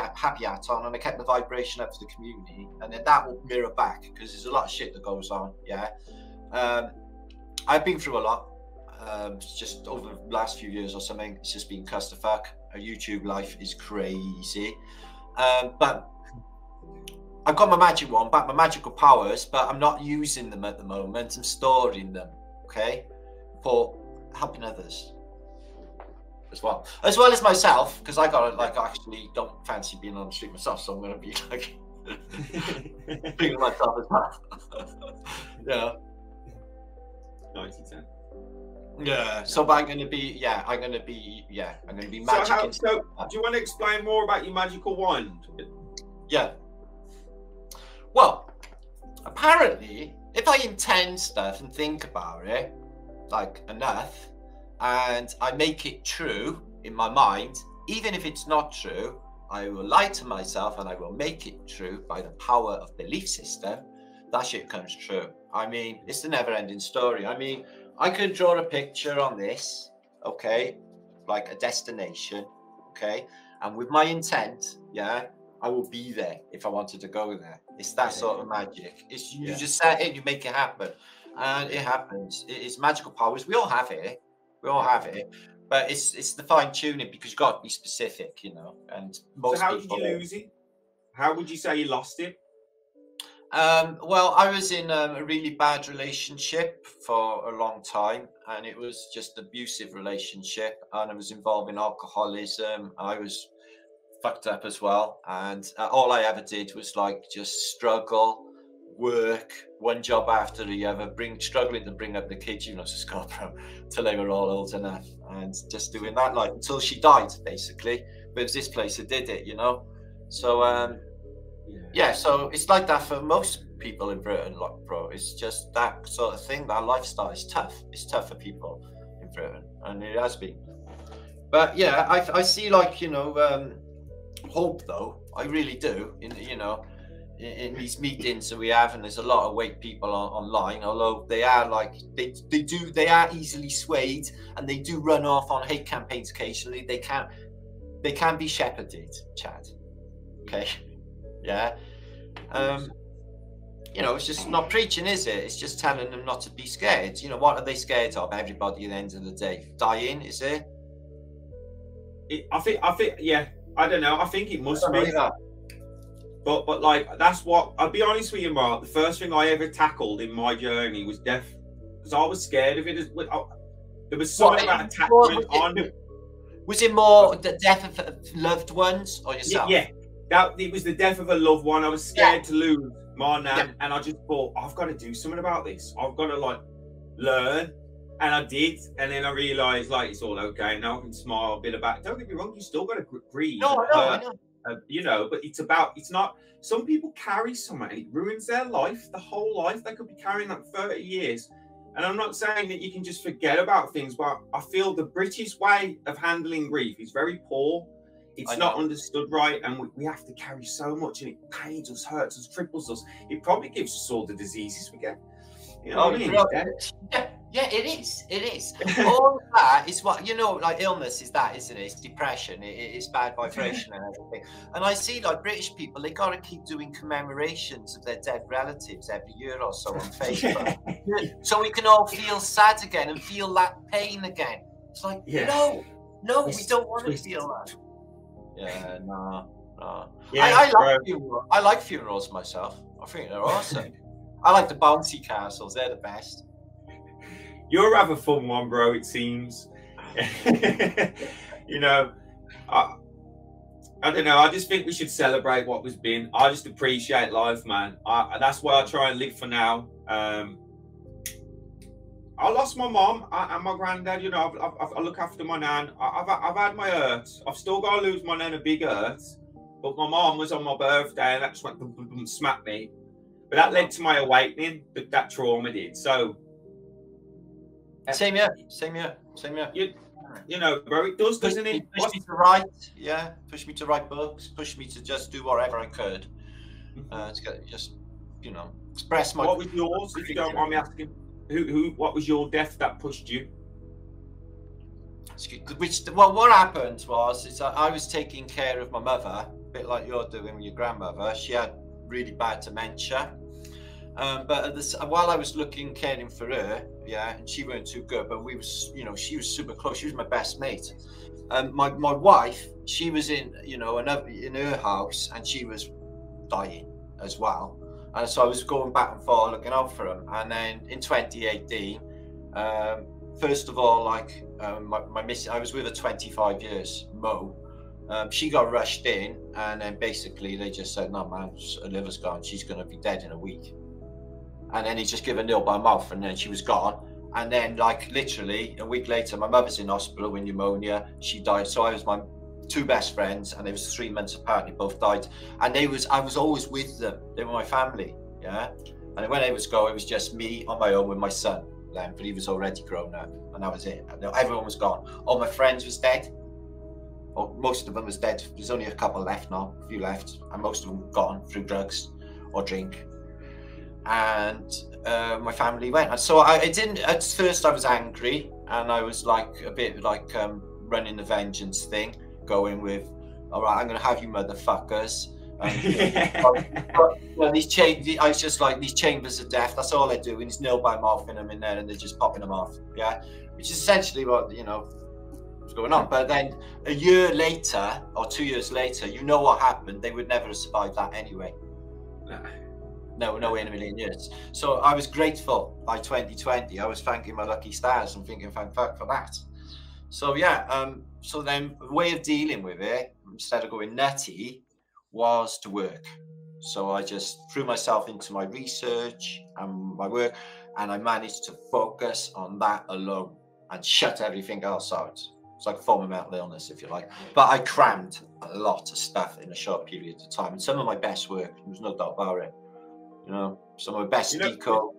hat on, and I kept the vibration up for the community, and then that will mirror back, because there's a lot of shit that goes on. Yeah, I've been through a lot. Just over the last few years or something, it's just been clusterfuck. Our YouTube life is crazy, but I've got my magic wand back, my magical powers, but I'm not using them at the moment. I'm storing them, okay, for helping others as well as myself, because I got like, I actually don't fancy being on the street myself, so I'm going to be like being myself as well. Yeah, 90-10. Yeah. So, but I'm going to be magic. So, do you want to explain more about your magical wand? Yeah. Well, apparently, if I intend stuff and think about it, like, enough, and I make it true in my mind, even if it's not true, I will lie to myself and I will make it true by the power of belief system. That shit comes true. I mean, it's the never-ending story. I mean, I could draw a picture on this, okay, like a destination, okay, and with my intent, yeah, I will be there if I wanted to go there. It's that sort of magic. It's you just set it, you make it happen, and it happens. It's magical powers. We all have it. We all have it, but it's the fine tuning, because you've got to be specific, you know. And most so how people, did you lose it? How would you say you lost it? Well, I was in a really bad relationship for a long time, and it was just an abusive relationship, and I was involved in alcoholism. I was fucked up as well, and all I ever did was like just struggle, work, one job after the other, struggling to bring up the kids, you know, to Scarborough, till they were all old enough, and just doing that like until she died, basically. But it was this place that did it, you know. So yeah, so it's like that for most people in Britain, like, bro. It's just that sort of thing. That lifestyle is tough. It's tough for people in Britain, and it has been. But yeah, I see, like, you know, hope, though. I really do. In these meetings that we have, and there's a lot of white people online, although they are like they are easily swayed, and they do run off on hate campaigns occasionally. They can be shepherded, Chad. Okay. Yeah. You know, it's just not preaching, is it? It's just telling them not to be scared. You know, what are they scared of? Everybody at the end of the day. Dying, is it? I think, yeah. I don't know. I think it must be. But like, that's what, I'll be honest with you, Mark. The first thing I ever tackled in my journey was death, because I was scared of it. There was something about attachment on. Was it more the death of loved ones or yourself? Yeah. It was the death of a loved one. I was scared to lose my nan, and I just thought, I've got to do something about this. I've got to like learn, and I did. And then I realised, like, it's all okay now. I can smile a bit about it. Don't get me wrong, you still got to grieve. No, I know. You know, but it's not. Some people carry something, and it ruins their life, the whole life. They could be carrying that 30 years. And I'm not saying that you can just forget about things, but I feel the British way of handling grief is very poor. It's not understood right, and we have to carry so much, and it pains us, hurts us, cripples us. It probably gives us all the diseases we get. You know what I mean? Yeah, it is. It is. All of that is what, you know, like illness is that, isn't it? It's depression. It's bad vibration and everything. And I see like British people, they got to keep doing commemorations of their dead relatives every year or so on Facebook. So we can all feel sad again and feel that pain again. It's like, no, we don't want to feel that. Yeah, no. Yeah, I like funerals myself. I think they're awesome. I like the bouncy castles. They're the best. You're a rather fun one, bro, it seems. You know, I don't know. I just think we should celebrate what was been. I just appreciate life, man. That's why I try and live for now. I lost my mom and my granddad. You know, I look after my nan. I've had my hurts. I've still got to lose my nan, a big hurt. But my mom was on my birthday, and that just went smacked me. But that led to my awakening. That trauma did. So. Same here. You know, bro, it does, doesn't it? Push me to write, push me to write books, push me to just do whatever I could to just, you know, express my. What was yours, if you don't mind me asking? What was your death that pushed you? Well, what happened was I was taking care of my mother, a bit like you're doing with your grandmother. She had really bad dementia. But while I was caring for her, and she weren't too good, but we was, you know, she was super close. She was my best mate. My wife, she was in, you know, in her house, and she was dying as well. And so I was going back and forth looking out for him. And then in 2018, first of all, like my miss, I was with her 25 years, Mo. She got rushed in, and then basically they just said, "No, man, her liver's gone. She's going to be dead in a week." And then he just gave a nil by mouth, and then she was gone. And then, like, literally a week later, my mother's in hospital with pneumonia. She died. So I was my two best friends, and it was 3 months apart. They both died, and I was always with them. They were my family, And when they was going, it was just me on my own with my son then, but he was already grown up, and that was it. Everyone was gone. All my friends was dead. Or most of them was dead. There's only a couple left now, a few left, and most of them gone through drugs or drink. And my family went, and so I didn't. At first, I was angry, and I was like a bit like running the vengeance thing, going with, "All right, I'm going to have you motherfuckers." Well, I was just like, these chambers of death. That's all they're doing is nil by mouthing them in there, and they're just popping them off. Which is essentially what, you know, was going on. But then a year later or 2 years later, you know what happened? They would never have survived that anyway. No way in a million years. So I was grateful by 2020. I was thanking my lucky stars and thinking, thank fuck for that. So so then the way of dealing with it, instead of going nutty, was to work. So I just threw myself into my research and my work, and I managed to focus on that alone and shut everything else out. It's like a form of mental illness, if you like. But I crammed a lot of stuff in a short period of time, and some of my best work, there's no doubt about it. You know, some of my best deco.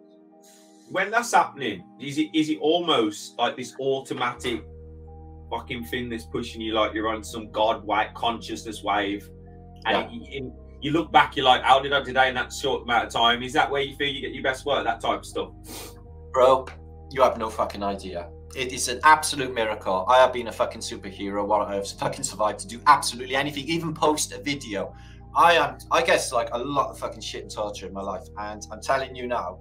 When that's happening, is it almost like this automatic fucking thing that's pushing you, like you're on some God-wide consciousness wave, and you look back, you're like, how did I do that in that short amount of time? Is that where you feel you get your best work, that type of stuff? Bro, you have no fucking idea. It is an absolute miracle. I have been a fucking superhero. What I have fucking survived to do absolutely anything, even post a video. I guess, like a lot of fucking shit and torture in my life, and I'm telling you now,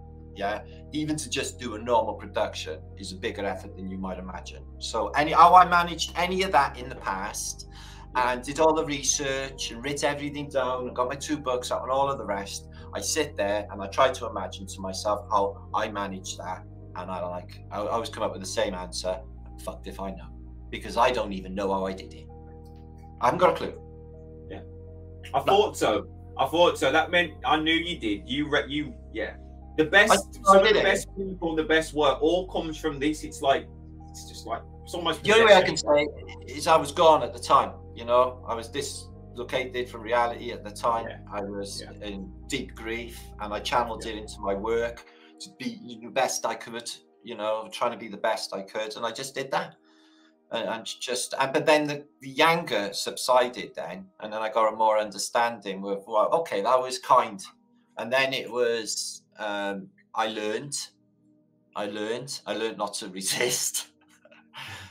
even to just do a normal production is a bigger effort than you might imagine. So how I managed any of that in the past, and did all the research and writ everything down and got my 2 books out and all of the rest, I sit there and I try to imagine to myself how I managed that, and I always come up with the same answer. Fucked if I know, because I don't even know how I did it. I haven't got a clue. I thought so. That meant I knew you did. The best, some of the best people, the best work, all comes from this. It's just like it's almost. The only way I can say is I was gone at the time. You know, I was dislocated from reality at the time. I was in deep grief, and I channeled it into my work to be the best I could. You know, trying to be the best I could, and I just did that. But then the anger subsided then, and then I got a more understanding with, well, okay, that was kind. And then it was, I learned, I learned not to resist.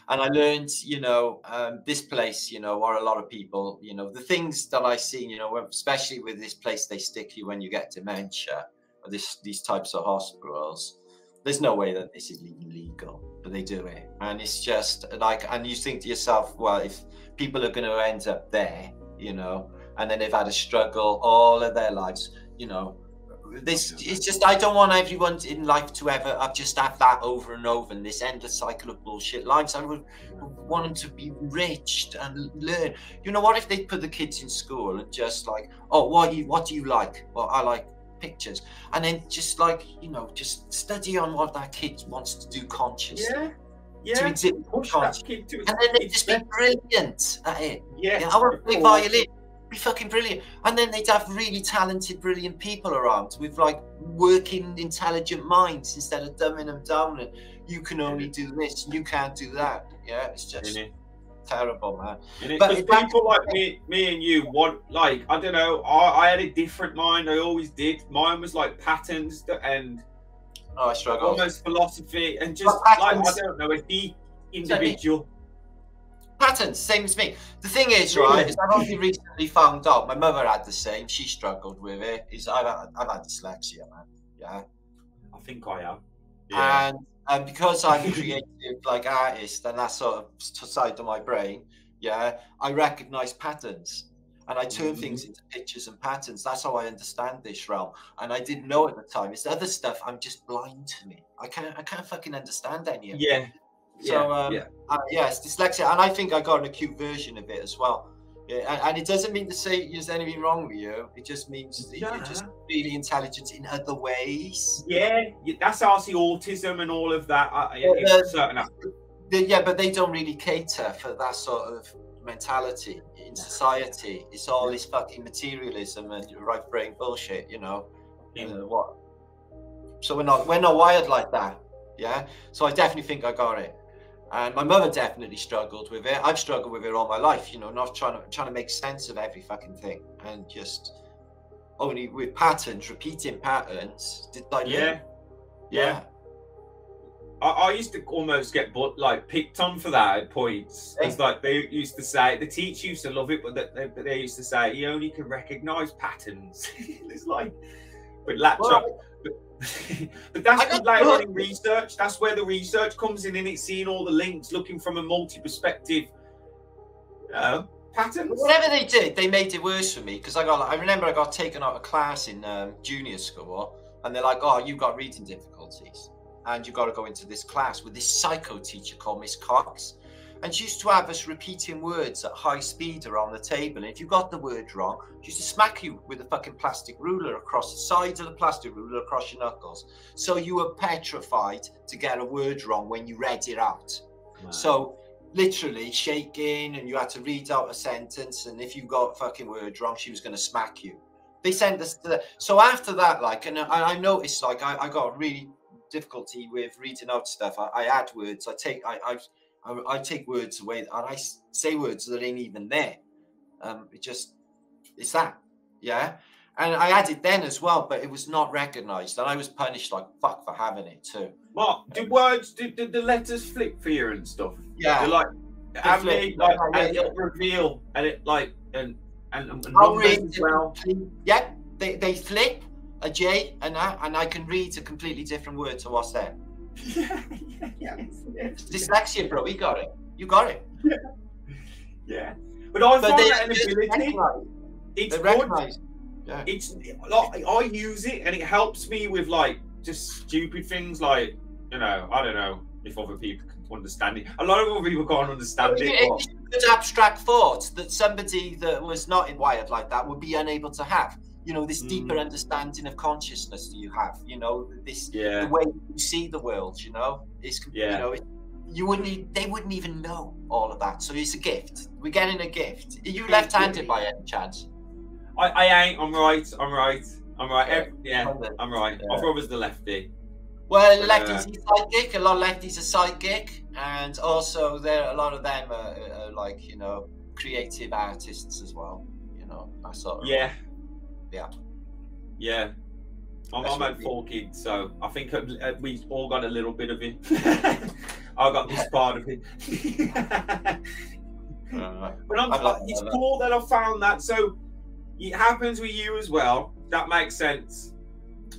And I learned, you know, this place, you know, or a lot of people, you know, the things that I see, you know, especially with this place, they stick you when you get dementia, or these types of hospitals. There's no way that this is even legal, but they do it. And it's just like, and you think to yourself, well, if people are going to end up there, you know, and then they've had a struggle all of their lives, you know, this, it's just, I don't want everyone in life to ever just have that over and over and this endless cycle of bullshit lives. I would want them to be rich and learn. You know, what if they put the kids in school and just like, oh, what do you like? Well, I like pictures. And then just like, you know, just study on what that kid wants to do consciously. To exhibit consciously. And then they just be brilliant at it. I want to play violin. Be fucking brilliant. And then they'd have really talented, brilliant people around with like working, intelligent minds instead of dumbing them down and you can only do this and you can't do that. Yeah, it's just terrible, man. But people like me and you want, like, I don't know, I had a different mind. I always did. Mine was like patterns and I struggled. Almost philosophy and just like, I don't know, a deep individual. Patterns, same as me. The thing is, right, is I've only recently found out, my mother had the same, she struggled with it, is I've had dyslexia, man. Yeah. I think I am. Yeah. And because I'm a creative like artist and that sort of side of my brain, yeah, I recognize patterns and I turn things into pictures and patterns. That's how I understand this realm. And I didn't know at the time. It's other stuff I'm just blind to me. I can't fucking understand any of it. So it's dyslexia, and I think I got an acute version of it as well. Yeah, and it doesn't mean to say there's anything wrong with you. It just means that you're just really intelligent in other ways. Yeah, that's how I see autism and all of that. But they don't really cater for that sort of mentality in society. It's all this fucking materialism and right brain bullshit, you know. What? So we're not wired like that. Yeah. So I definitely think I got it. And my mother definitely struggled with it. I've struggled with it all my life, you know, not trying to make sense of every fucking thing, and just only with patterns, repeating patterns. Did I learn? Yeah. I used to almost get picked on for that at points. It's like they used to say, the teacher used to love it, but they used to say he only can recognise patterns. It's like, but laptop. But that's later on in research. That's where the research comes in, and it's seeing all the links, looking from a multi-perspective patterns. Whatever they did, they made it worse for me because I remember I got taken out of class in junior school, and they're like, "Oh, you've got reading difficulties, and you've got to go into this class with this psycho teacher called Miss Cox." And she used to have us repeating words at high speed around the table. And if you got the word wrong, she used to smack you with a fucking plastic ruler across the side of the plastic ruler across your knuckles. So you were petrified to get a word wrong when you read it out. Wow. So literally shaking, and you had to read out a sentence. And if you got fucking word wrong, she was going to smack you. They sent us to the... So after that, like, and I noticed, like, I got really difficulty with reading out stuff. I add words. I take words away, and I say words that ain't even there. It's that, yeah. And I had it then as well, but it was not recognised, and I was punished like fuck for having it too. What did the letters flip for you and stuff? Yeah, they're like have me like and it'll reveal, and it like and numbers as well. Yeah, they flip a J and that, and I can read a completely different word to what's there. Yeah. Dyslexia, bro. You got it. Yeah. But I find that an ability. It's good. Yeah. It's like I use it, and it helps me with like just stupid things, like, you know, I don't know if other people can understand it. A lot of other people can't understand it. It's good abstract thoughts that somebody that was not wired like that would be unable to have. You know, this deeper understanding of consciousness that you have, you know, the way you see the world, you know, you know, they wouldn't even know all of that. So it's a gift. We're getting a gift. Are you left-handed by any chance? I ain't. I'm right. I'm right. I'm right. Yeah, I'm right. My brother's the lefty. Well, lefties are psychic. A lot of lefties are psychic, and also a lot of them are like, you know, creative artists as well. You know, that sort of. Yeah. My mum had 4 kids, so I think we all got a little bit of it. I got this part of it. But it's cool that I found that. So it happens with you as well. That makes sense.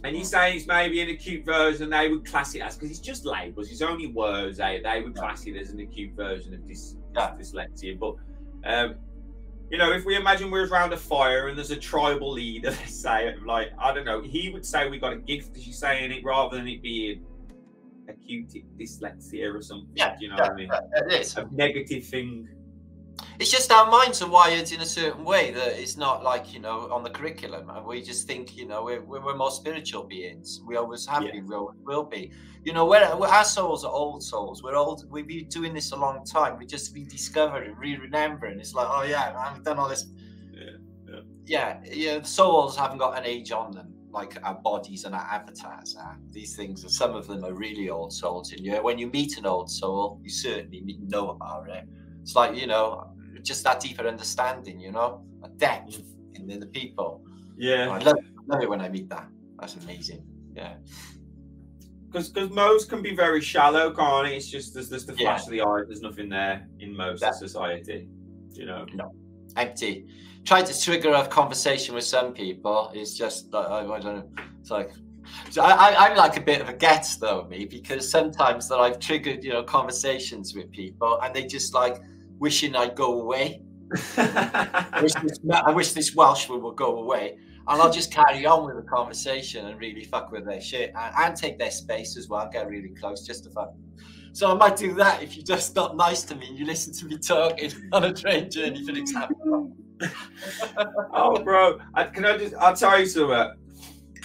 And you say it's maybe an acute version, they would class it as, because it's just labels, it's only words, they would class it as an acute version of dyslexia. But you know, if we imagine we're around a fire and there's a tribal leader, let's say, like, I don't know, he would say we got a gift, as you're saying it, rather than it being acute dyslexia or something. You know what I mean? It is a negative thing. It's just our minds are wired in a certain way that it's not like, you know, on the curriculum, and we just think, you know, we're more spiritual beings. We always have been, we always will be. You know, our souls are old souls. We're old. We've been doing this a long time. We just rediscovering, re-remembering. It's like, oh yeah, I've done all this. The souls haven't got an age on them like our bodies and our avatars are. These things, some of them are really old souls. And when you meet an old soul, you certainly know about it. It's like, you know, just that deeper understanding, you know, a depth in the people. I love it when I meet that. That's amazing. Because most can be very shallow, can't it? It's just there's the flash of the eye. There's nothing there in most of society, you know. No, empty. Try to trigger a conversation with some people. It's just I don't know. It's like, so I'm like a bit of a get though, me, because sometimes that I've triggered, you know, conversations with people and they just like wishing I'd go away. I wish this Welshman would go away, and I'll just carry on with the conversation and really fuck with their shit and take their space as well, get really close just to fuck. So I might do that if you're just not nice to me and you listen to me talking on a train journey, for example. Oh, bro, I'll tell you something.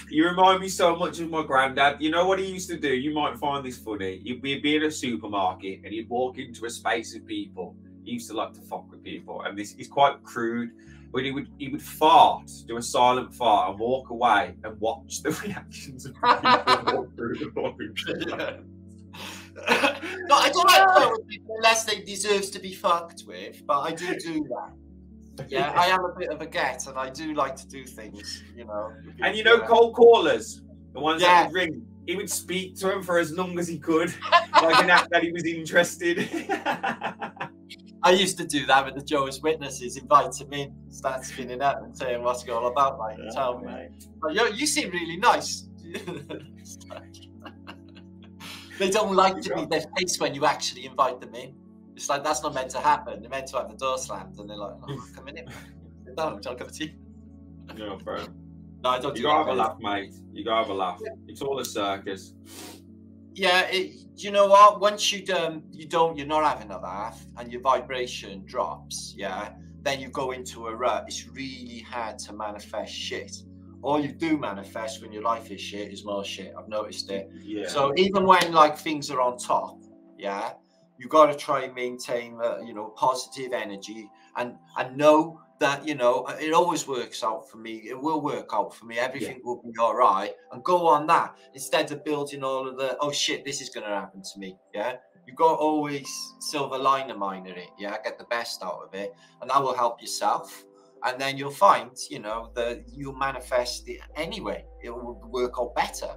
You remind me so much of my granddad. You know what he used to do? You might find this funny. He'd be in a supermarket and he'd walk into a space of people. He used to like to fuck with people, and this is quite crude. But he would fart, do a silent fart, and walk away and watch the reactions of people walk through the volume. No, I don't like to with people unless they deserve to be fucked with, but I do that. Yeah, I am a bit of a get, and I do like to do things, you know. And you know, cold callers, the ones that would ring, he would speak to him for as long as he could, like an act that he was interested. I used to do that with the Jehovah's Witnesses, invite them in, start spinning out and saying what's it all about, like, tell me. Like, you seem really nice. They don't like to be their face when you actually invite them in. It's like, that's not meant to happen. They're meant to have the door slammed, and they're like, oh, come in. Don't have a cup of tea. No, bro. No, I don't. You gotta have a laugh, mate. You gotta have a laugh. It's all a circus. Yeah, you know what? Once you're not having a laugh, and your vibration drops. Yeah, then you go into a rut. It's really hard to manifest shit. All you do manifest when your life is shit is more shit. I've noticed it. Yeah. So even when like things are on top, yeah, you got to try and maintain, you know, positive energy and know that, you know, it always works out for me. It will work out for me. Everything will be all right, and go on that instead of building all of the, oh shit, this is going to happen to me. Yeah. You got to always silver liner miner it. Yeah. Get the best out of it, and that will help yourself. And then you'll find, you know, that you'll manifest it anyway. It will work out better,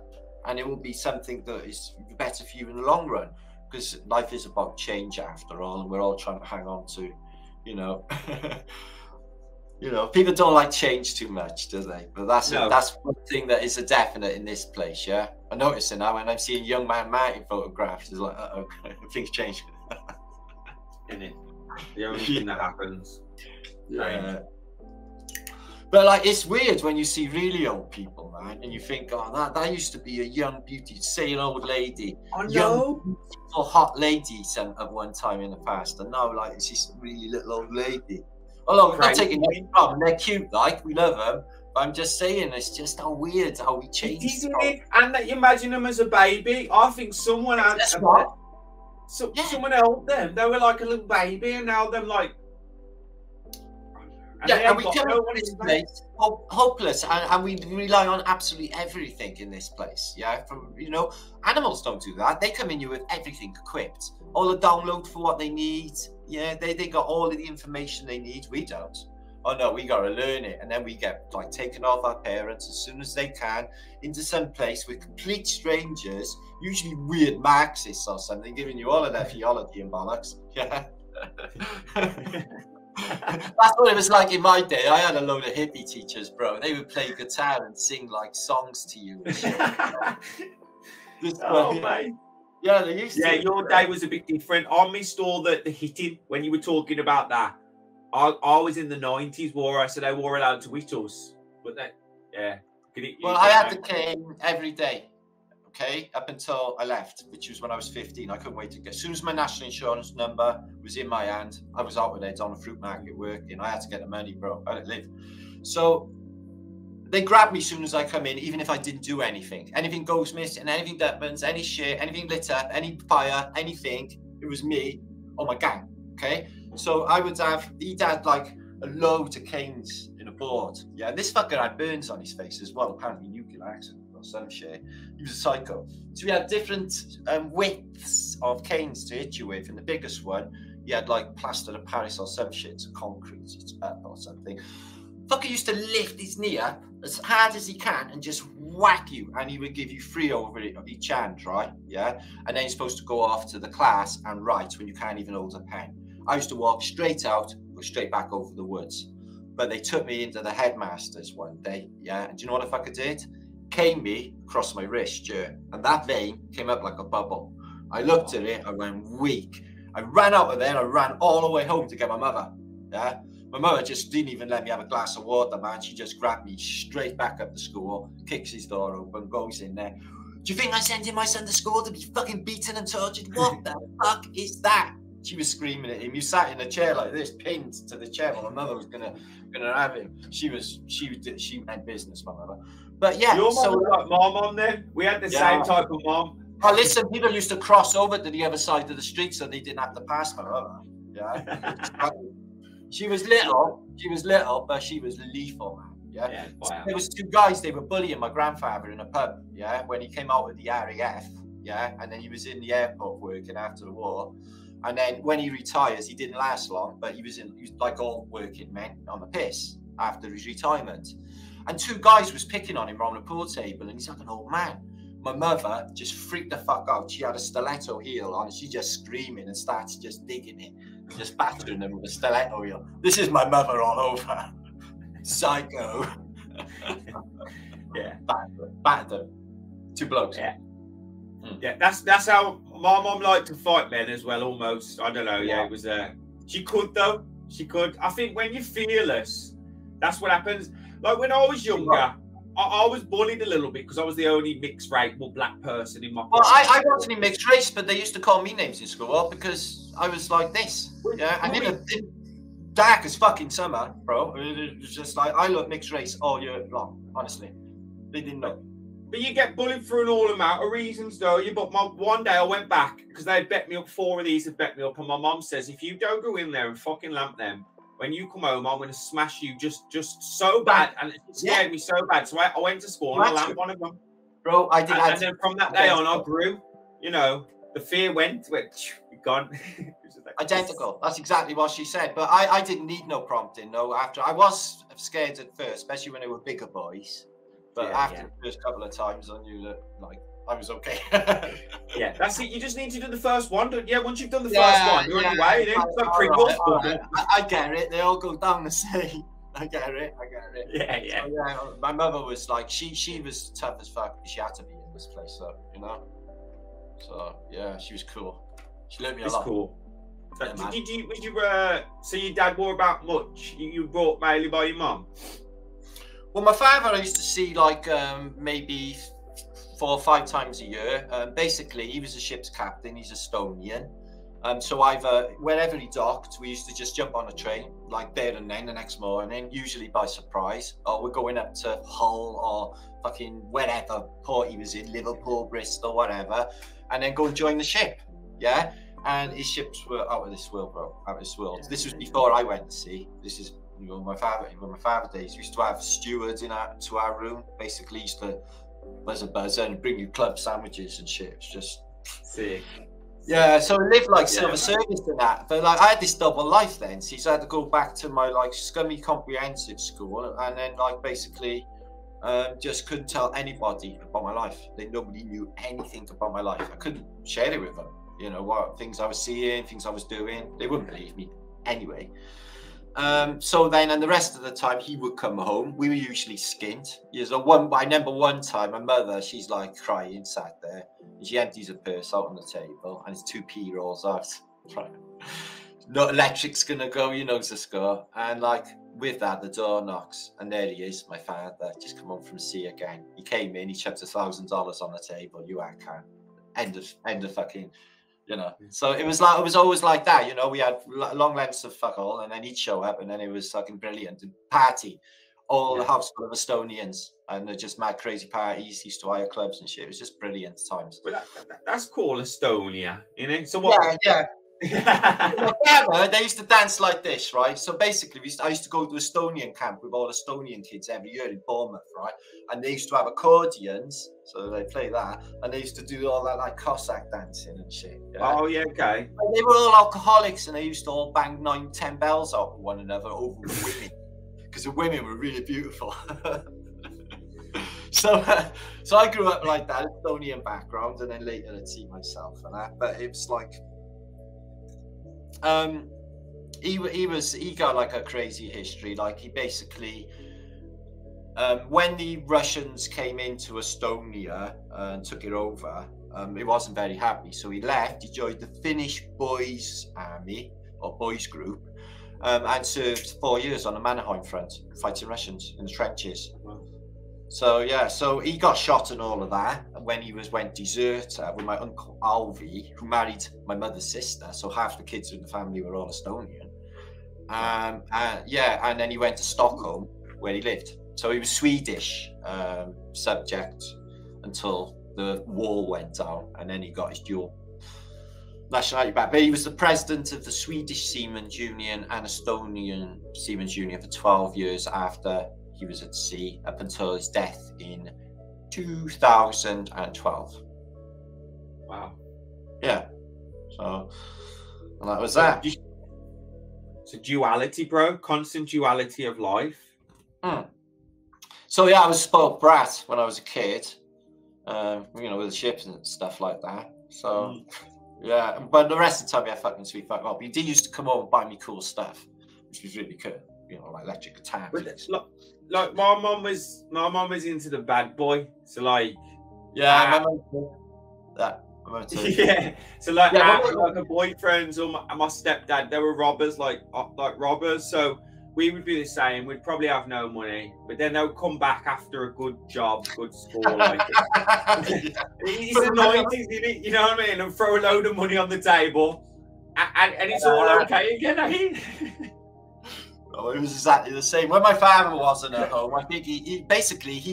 and it will be something that is better for you in the long run, because life is about change after all, and we're all trying to hang on to, you know, you know, people don't like change too much, do they? But that's one thing that is a definite in this place. Yeah, I notice it now when I'm seeing young man Martin photographs. It's like, uh-oh, things change. Isn't it? The only thing that happens. Yeah. But like, it's weird when you see really old people, man, and you think, oh, that used to be a young beauty, say an old lady, young, beautiful, hot lady at one time in the past, and now like it's this really little old lady. Although we're not taking anything from them, they're cute, like we love them. But I'm just saying, it's just how weird how we change. Isn't it? And that you imagine them as a baby. I think someone someone held them. They were like a little baby, and now they're like. And we come to this place hopeless, and we rely on absolutely everything in this place. Yeah, from, you know, animals don't do that. They come in here with everything equipped, all the download for what they need. Yeah, they got all of the information they need. We don't. oh no, we got to learn it. And then we get like taken off our parents as soon as they can into some place with complete strangers, usually weird Marxists or something, giving you all of their theology and bollocks. Yeah. That's what it was like in my day. I had a load of hippie teachers, bro. They would play guitar and sing like songs to you and shit. Oh, mate. Yeah, they used to. Yeah, your day was a bit different. I missed all the hitting when you were talking about that. I was in the 90s war, so they were allowed to hit us. But that, yeah. Well, I had the cane every day, okay, up until I left, which was when I was 15. I couldn't wait to get. As soon as my national insurance number was in my hand, I was out with it on a fruit market working. I had to get the money, bro. I didn't live. So they grabbed me as soon as I come in, even if I didn't do anything. Anything goes missing, anything happens, any shit, anything lit up, any fire, anything. It was me or my gang, okay? So I would have, he'd had like a load of canes in a board. Yeah, and this fucker had burns on his face as well, apparently nuclear accident or some shit. He was a psycho. So we had different widths of canes to hit you with, and the biggest one, he had like plaster of Paris or some shit, it's concrete, it's up or something. Fucker used to lift his knee up as hard as he can and just whack you, and he would give you 3 over it of each hand, right? Yeah, and then you're supposed to go off to the class and write when you can't even hold a pen. I used to walk straight out, go straight back over the woods. But they took me into the headmaster's one day, yeah, and do you know what the fucker did? Came me across my wrist, yeah, and that vein came up like a bubble. I looked at it, I went weak. I ran out of there, I ran all the way home to get my mother, yeah. My mother just didn't even let me have a glass of water, man. She just grabbed me straight back up to school, kicks his door open, goes in there. Do you think I sent in my son to school to be fucking beaten and tortured? What the fuck is that? She was screaming at him. He sat in a chair like this, pinned to the chair. While my mother was gonna have him. She meant business, my mother. But yeah, your mom was like my mom. Then we had the same type of mom. Oh, listen, people used to cross over to the other side of the street so they didn't have to pass my mother. Yeah. She was little, but she was lethal, man. Yeah. So there was 2 guys, they were bullying my grandfather in a pub, yeah, when he came out with the RAF, yeah, and then he was in the airport working after the war. And then when he retires, he didn't last long, but he was like all working men on the piss after his retirement. And 2 guys was picking on him around the pool table, and he's like an old man. My mother just freaked the fuck out. She had a stiletto heel on, and she just screaming and starts just digging it. Just battering them with a stiletto heel. This is my mother all over. Psycho. Yeah. Battered them. 2 blokes. Yeah. Yeah, that's how my mom liked to fight men as well, almost. I don't know. Yeah, it was she could though. She could. I think when you're fearless, that's what happens. Like when I was younger, I was bullied a little bit because I was the only mixed race or black person in my class. Well, I wasn't in mixed race, but they used to call me names in school because I was like this. Yeah, and in dark as fucking summer, bro. It was just like I look mixed race all year long. Honestly, they didn't know. But you get bullied for an all amount of reasons, though. But one day I went back because they had bet me up. 4 of these had bet me up, and my mom says, if you don't go in there and fucking lamp them, when you come home, I'm going to smash you just so bad. And it scared me so bad. So I went to school and I lamped one of them. Bro, I did. And then from that day on, I grew. You know, the fear went gone. Identical. That's exactly what she said. But I didn't need no prompting. No, after I was scared at first, especially when they were bigger boys. But after the first couple of times, I knew that like I was okay. Yeah, that's it. You just need to do the first one. Yeah, once you've done the first one, you're on your way. It's like Pringles. I get it. They all go down the same. I get it. Yeah. So, yeah. My mother was like, she was tough as fuck. She had to be in this place, so you know. So yeah, she was cool. She learned me a lot. Cool. So, so your dad wore about much? You brought mainly by your mum? Well, my father I used to see like maybe 4 or 5 times a year. Basically, he was a ship's captain. He's Estonian. So either wherever he docked, we used to just jump on a train like there and then the next morning, usually by surprise. Or we're going up to Hull or fucking wherever port he was in, Liverpool, Bristol, whatever, and then go and join the ship. Yeah. And his ships were out of this world, bro. Out of this world. This was before I went to sea. This is my father days. We used to have stewards to our room. Basically, used to buzzer and bring you club sandwiches and shit. It's just sick. Yeah, so I lived like civil service and that, but like I had this double life then. So I had to go back to my like scummy comprehensive school, and then like basically just couldn't tell anybody about my life. Nobody knew anything about my life. I couldn't share it with them. You know what things I was seeing, things I was doing. They wouldn't believe me anyway. So then, and the rest of the time, he would come home. We were usually skint. I remember one time, my mother, she's like crying, sat there, and she empties her purse out on the table, and it's 2p rolls out. Right. No electric's gonna go, you know, the score. And like with that, the door knocks, and there he is, my father, just come home from sea again. He came in, he chucked $1,000 on the table. You can end of fucking. You know, so it was always like that. You know, we had long lengths of fuck all, and then he'd show up, and then it was fucking brilliant. Party, all the house full of Estonians, and they're just mad crazy parties. Used to hire clubs and shit. It was just brilliant times. But that's cool, Estonia, you know. So what? Yeah. They used to dance like this, right? So basically, I used to go to Estonian camp with all Estonian kids every year in Bournemouth, right? And they used to have accordions, so they play that, and they used to do all that like Cossack dancing and shit. Yeah? Oh yeah, okay. And they were all alcoholics, and they used to all bang 9-10 bells out with one another over the women, because the women were really beautiful. So I grew up like that, Estonian background, and then later I'd see myself and that. But it was like. He got like a crazy history. Like he basically, when the Russians came into Estonia and took it over, he wasn't very happy. So he left. He joined the Finnish Boys Army or Boys Group, and served 4 years on the Mannerheim front, fighting Russians in the trenches. So yeah, so he got shot and all of that when he went deserter with my uncle Alvi, who married my mother's sister. So half the kids in the family were all Estonian. And then he went to Stockholm where he lived. So he was Swedish subject until the wall went down, and then he got his dual nationality back. But he was the president of the Swedish Seamen's Union and Estonian Seamen's Union for 12 years after he was at sea, up until his death in 2012. Wow. Yeah. So that was that. So duality, bro. Constant duality of life. So yeah, I was a spoiled brat when I was a kid. You know, with the ships and stuff like that. So yeah, but the rest of the time, yeah, fucking sweet fuck up. He did used to come over and buy me cool stuff, which was really cool. You know, like electric guitar. Like my mum was into the bad boy. So like, yeah, I remember that. Yeah. So like, like a boyfriends or my stepdad, they were robbers, like robbers. So we would be the same. We'd probably have no money, but then they'll come back after a good job, good score. Like it's the 90s, isn't it? You know what I mean? And throw a load of money on the table, and it's all okay again. Eh? Oh, it was exactly the same. When my father wasn't at home, I think he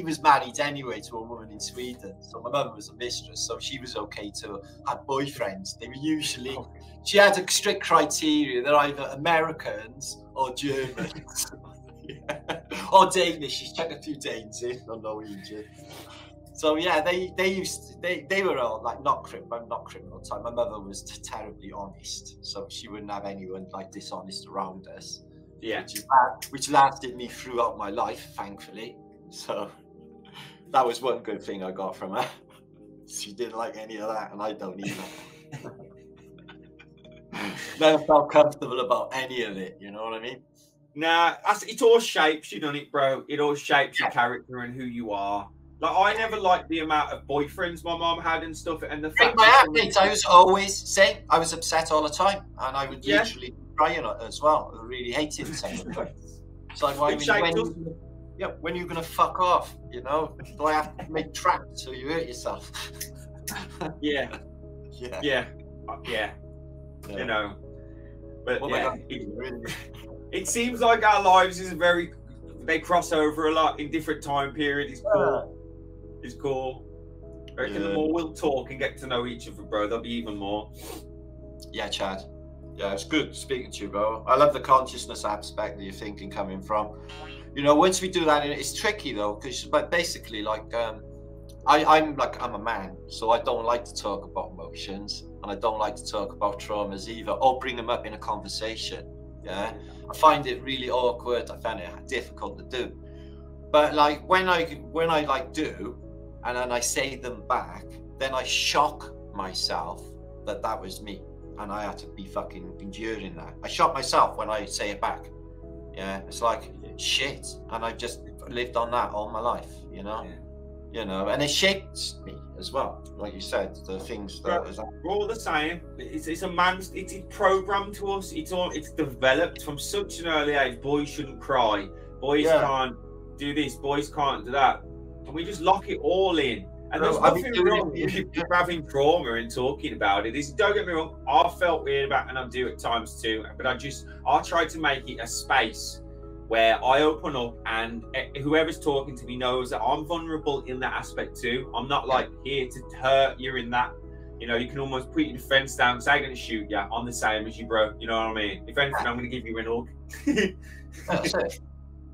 was married anyway to a woman in Sweden. So my mum was a mistress, so she was okay to have boyfriends. They were usually, she had a strict criteria. They're either Americans or Germans. Or Danish. She's checked a few Danes in, or Norwegian. So yeah, they were all like not criminal type. My mother was terribly honest, so she wouldn't have anyone like dishonest around us. Yeah, which lasted me throughout my life, thankfully. So that was one good thing I got from her. She didn't like any of that, and I don't either. Never felt comfortable about any of it. You know what I mean? Nah, it all shapes you, doesn't it, bro? It all shapes your character and who you are. Like I never liked the amount of boyfriends my mom had and stuff, and the fact I was always saying I was upset all the time, and I would literally cry on it as well. I really hated saying it. It's like, when are you gonna fuck off? You know, do I have to make traps so you hurt yourself? Yeah. You know, but it seems like our lives is they cross over a lot in different time periods. It's cool. I reckon the more we'll talk and get to know each other, bro, there'll be even more. Yeah, Chad. Yeah, it's good speaking to you, bro. I love the consciousness aspect that you're thinking coming from. You know, once we do that, it's tricky though, because basically, like, I'm a man, so I don't like to talk about emotions, and I don't like to talk about traumas either, or bring them up in a conversation. Yeah, I find it really awkward. I find it difficult to do. But like when I like do, and then I say them back, then I shock myself that was me, and I had to be fucking enduring that. I shock myself when I say it back. Yeah, it's like shit, and I've just lived on that all my life, you know. Yeah. You know, and it shapes me as well, like you said, the things that we're all the same. It's a man's, it's programmed to us. It's developed from such an early age. Boys shouldn't cry. Boys can't do this. Boys can't do that. And we just lock it all in. And there's nothing wrong with having trauma and talking about it. Don't get me wrong, I felt weird about, and I do at times too. But I try to make it a space where I open up, and whoever's talking to me knows that I'm vulnerable in that aspect too. I'm not like here to hurt you in that. You know, you can almost put your defense down, say I'm going to shoot you. I'm the same as you, bro. You know what I mean? If anything, I'm going to give you an hug. That's it.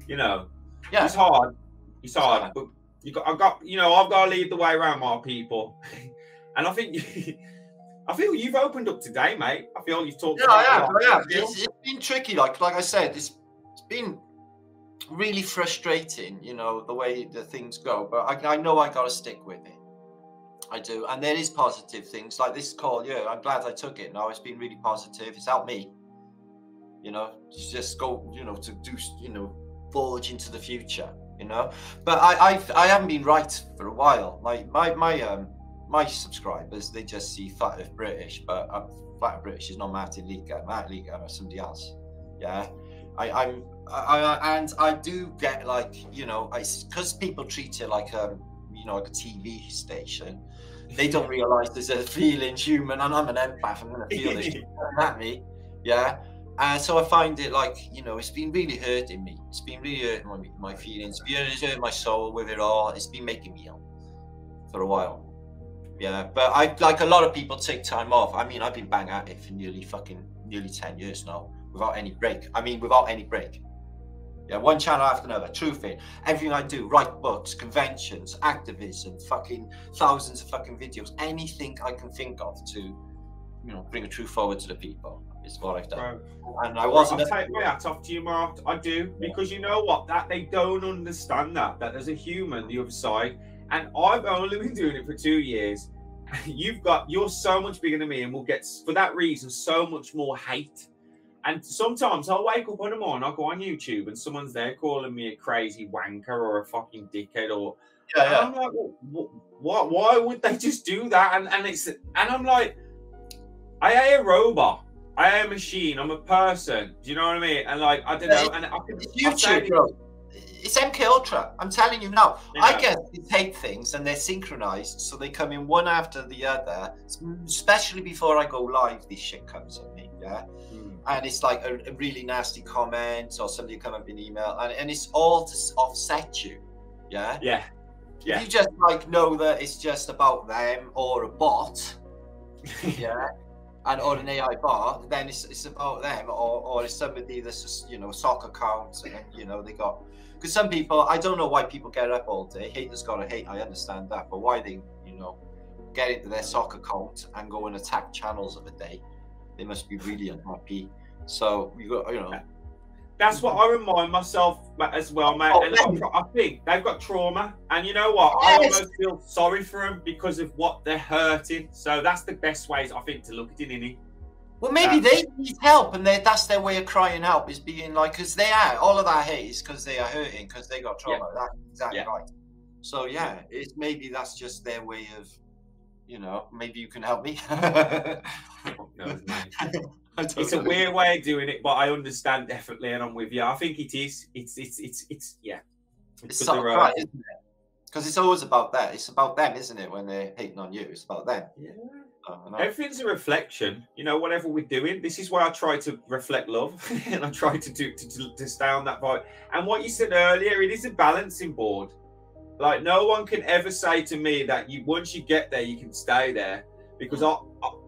You know, it's hard. It's hard, but I've got to lead the way around my people. And I feel you've opened up today, mate. I feel you've talked. I have. It's been tricky. Like I said, it's been really frustrating, you know, the way the things go. But I know I got to stick with it. I do. And there is positive things like this call. Yeah, I'm glad I took it. No, it's been really positive. It's helped me, you know, to just go, you know, to do, you know, forge into the future, you know. But I haven't been right for a while. My subscribers, they just see Flat Earth British, but Flat Earth British is not Martin Liedtke. Martin Liedtke is somebody else. Yeah. I do get, like, you know, because people treat it like you know, like a TV station. They don't realize there's a feeling human, and I'm an empath. I'm gonna feel this shit at me. Yeah. So I find it like, you know, it's been really hurting me. It's been really hurting my feelings. It's hurt my soul with it all. It's been making me ill for a while. Yeah, but like a lot of people take time off. I mean, I've been bang at it for nearly 10 years now, without any break. Yeah, one channel after another, truth in. Everything I do, write books, conventions, activism, fucking thousands of fucking videos, anything I can think of to, you know, bring a truth forward to the people is what I've done. Right. And I'll take my hat off to you, Mark. I do, because you know what? That they don't understand that there's a human the other side. And I've only been doing it for 2 years. You're so much bigger than me, and we'll get, for that reason, so much more hate. And sometimes I'll wake up in the morning, I'll go on YouTube, and someone's there calling me a crazy wanker or a fucking dickhead, or and I'm like, what? Why would they just do that? And I'm like, I am a robot, I am a machine, I'm a person. Do you know what I mean? And like, I don't know. And I can YouTube, bro. It's MK Ultra. I'm telling you now. Yeah. I get these hate things, and they're synchronized, so they come in one after the other. Especially before I go live, this shit comes at me. Yeah. And it's like a really nasty comment, or somebody come up in email, and it's all to offset you. Yeah. Yeah. Yeah. If you just like know that it's just about them or a bot, yeah, or an AI bot, then it's about them, or it's somebody that's just, you know, soccer account, and you know they got. Because some people, I don't know why people get up all day. Haters gotta hate. I understand that, but why they, you know, get into their soccer account and go and attack channels of a day? They must be really unhappy. So you got, you know. That's what I remind myself as well, mate. And I think they've got trauma, and you know what? I almost feel sorry for them because of what they're hurting. So that's the best ways, I think, to look at it, innit? Well, maybe they need help, and that's their way of crying help, is being like, because they are, all of that hate is because they are hurting, because they got trauma. Yeah. That's exactly right. So yeah, maybe that's just their way of, you know, maybe you can help me. It's a weird way of doing it, but I understand definitely, and I'm with you. I think it is. It's yeah. It's sort of right, isn't it? Because it's always about that. It's about them, isn't it? When they're hating on you, it's about them. Yeah. Everything's a reflection, you know. Whatever we're doing, this is why I try to reflect love, and I try to stay on that vibe. And what you said earlier, it is a balancing board. Like, no one can ever say to me that once you get there, you can stay there, because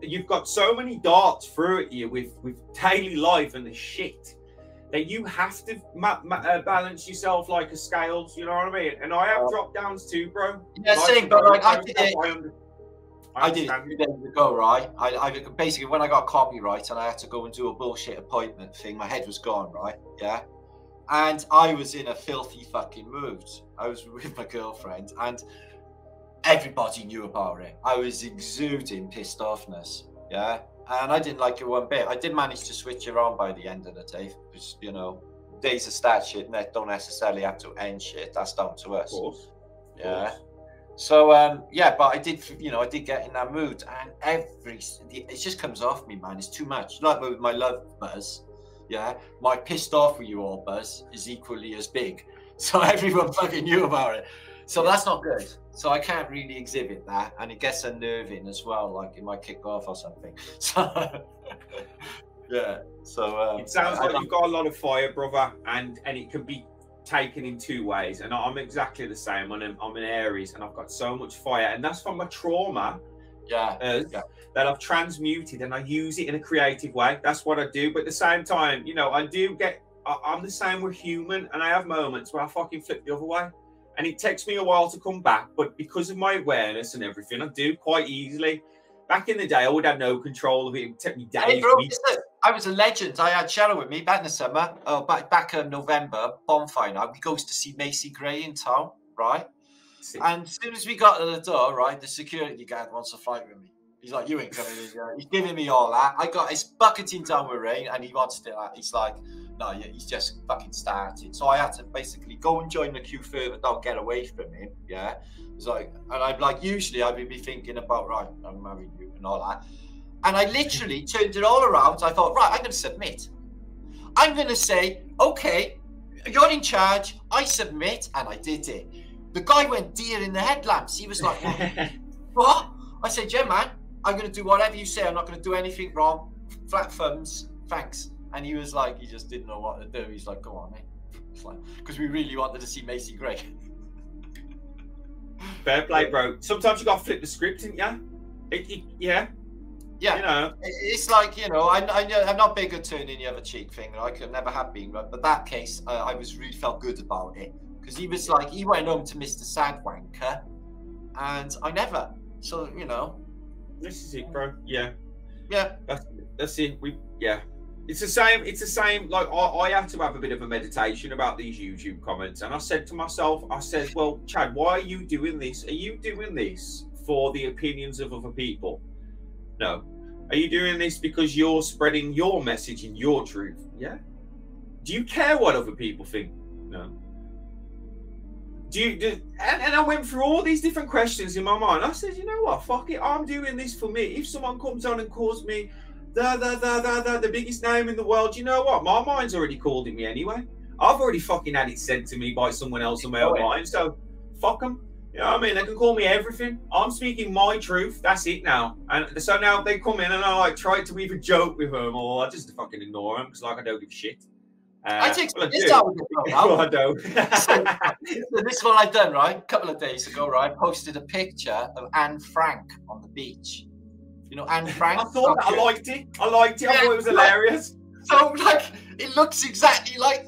you've got so many darts through at you with daily life and the shit that you have to balance yourself like a scales. You know what I mean? And I have drop downs too, bro. Yeah, same, but like I did it. I did it understand. 2 days ago, right? I basically, when I got copyright and I had to go and do a bullshit appointment thing, my head was gone, right? Yeah. And I was in a filthy fucking mood. I was with my girlfriend and everybody knew about it. I was exuding pissed offness, yeah? And I didn't like it one bit. I did manage to switch it on by the end of the day, because, you know, days of start shit don't necessarily have to end shit. That's down to us. Of course. Yeah. So yeah, but I did, you know, I did get in that mood, and it just comes off me, man. It's too much. Like with my love buzz, yeah, my pissed off with you all buzz is equally as big. So everyone fucking knew about it. So that's not good. So I can't really exhibit that, and it gets unnerving as well. Like it might kick off or something. So yeah. So it sounds like you've got a lot of fire, brother, and it can be taken in two ways, and I'm exactly the same. I'm an Aries, and I've got so much fire, and that's from my trauma that I've transmuted, and I use it in a creative way. That's what I do. But at the same time, you know, I'm the same. We're human, and I have moments where I fucking flip the other way, and it takes me a while to come back. But because of my awareness and everything, I do quite easily. Back in the day, I would have no control of it. It would take me days. Hey, bro, I was a legend. I had Cheryl with me back in the summer. Back in November, bonfire night. We goes to see Macy Gray in town, right? And as soon as we got to the door, right, the security guard wants to fight with me. He's like, "You ain't coming in here." He's giving me all that. I got his bucketing down with rain, and he wants to. He's like, "No, he's just fucking started." So I had to basically go and join the queue further down, get away from him. Yeah, it's like, and I'm like, usually I would be thinking about, right, I'm marrying you and all that. And I literally turned it all around. I thought, right, I'm going to submit. I'm going to say, okay, you're in charge. I submit, and I did it. The guy went deer in the headlamps. He was like, what? I said, yeah, man, I'm going to do whatever you say. I'm not going to do anything wrong. Flat thumbs, thanks. And he was like, he just didn't know what to do. He's like, go on, mate. It's like, because we really wanted to see Macy Gray. Fair play, bro. Sometimes you got to flip the script, didn't you? Yeah. Yeah, you know, it's like, you know, I'm not big at turning the other cheek thing. I could never have been, but that case, I really felt good about it, because he was like, he went home to Mr. Sadwanker, and I never. So, you know, this is it, bro. Yeah. That's it. It's the same. It's the same. Like I had to have a bit of a meditation about these YouTube comments, and I said to myself, I said, well, Chad, why are you doing this? Are you doing this for the opinions of other people? No. Are you doing this because you're spreading your message and your truth? Yeah. Do you care what other people think? No. And I went through all these different questions in my mind. I said, you know what? Fuck it. I'm doing this for me. If someone comes on and calls me the biggest name in the world, you know what? My mind's already called it me anyway. I've already fucking had it said to me by someone else in my own mind. So fuck them. You know what I mean? They can call me everything. I'm speaking my truth. That's it now. And so now they come in and I like try to even joke with them, or I just fucking ignore them because like I don't give a shit. I take this out. Well, I don't. So this is what I've done, right? A couple of days ago, right? I posted a picture of Anne Frank on the beach. You know, Anne Frank. I thought that. I liked it. I thought it was hilarious. So, like, it looks exactly like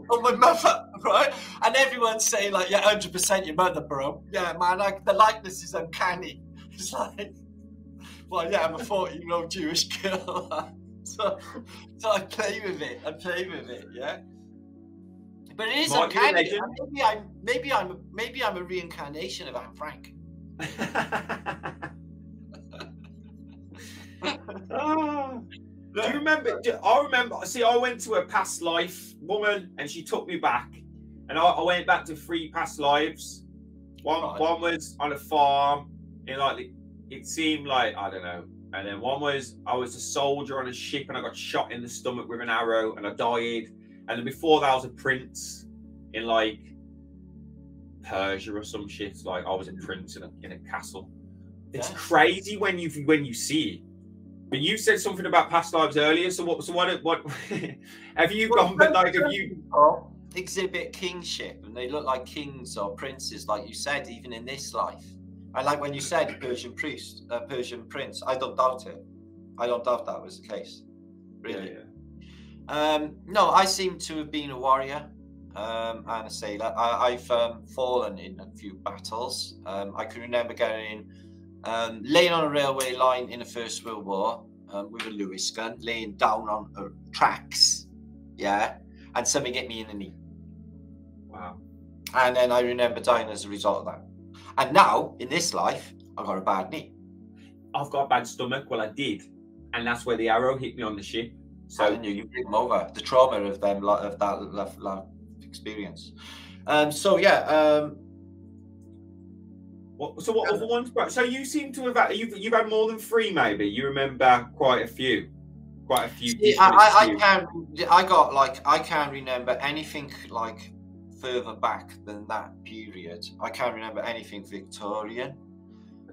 on my mother, right? And everyone's saying, like, yeah, 100% your mother, bro. Yeah, man, like, the likeness is uncanny. It's like, well, yeah, I'm a 40-year-old Jewish girl. So I play with it, yeah. But it is uncanny. Maybe I'm a reincarnation of Anne Frank. Do you remember? I remember. See, I went to a past life woman, and she took me back, and I went back to 3 past lives. One was on a farm, in like it seemed like, I don't know, and then one was I was a soldier on a ship, and I got shot in the stomach with an arrow, and I died. And then before that, I was a prince in like Persia or some shit. Like I was a prince in a castle. It's crazy when you see it. But you said something about past lives earlier. So what have you gone? But like, have you exhibit kingship, and they look like kings or princes, like you said, even in this life. I like when you said Persian prince. I don't doubt it. I don't doubt that was the case. Really. No, I seem to have been a warrior. And I say that I've fallen in a few battles. I can remember laying on a railway line in the First World War with a Lewis gun, laying down on tracks, yeah, and something hit me in the knee. Wow. And then I remember dying as a result of that. And now, in this life, I've got a bad knee. I've got a bad stomach. Well, I did. And that's where the arrow hit me on the ship. So you bring them over. The trauma of them, of that experience. So yeah. So what other ones? So you seem to have had, you've had more than 3, maybe. You remember quite a few. See, I can't remember anything like further back than that period. I can't remember anything Victorian.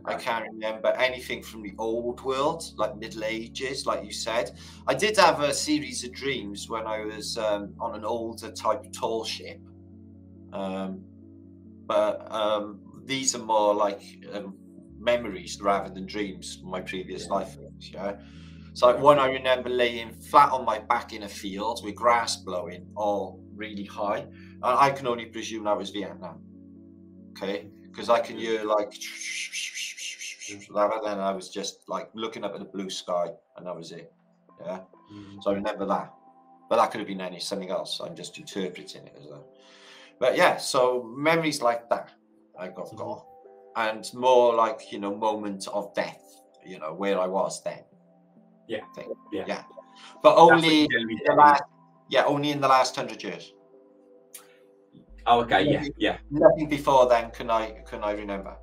I can't remember anything from the old world, like Middle Ages, like you said. I did have a series of dreams when I was on an older type of tall ship. But these are more like memories rather than dreams from my previous life. Yeah. So one, I remember laying flat on my back in a field with grass blowing all really high. And I can only presume that was Vietnam. Okay. Because I can hear like, then I was just like looking up at the blue sky, and that was it. Yeah. So I remember that, but that could have been something else. I'm just interpreting it as that. But yeah, so memories like that I got, and more like, you know, moment of death, you know, where I was then. Yeah. Yeah. But only only in the last 100 years. Oh, okay. Yeah. Nothing before then can I remember.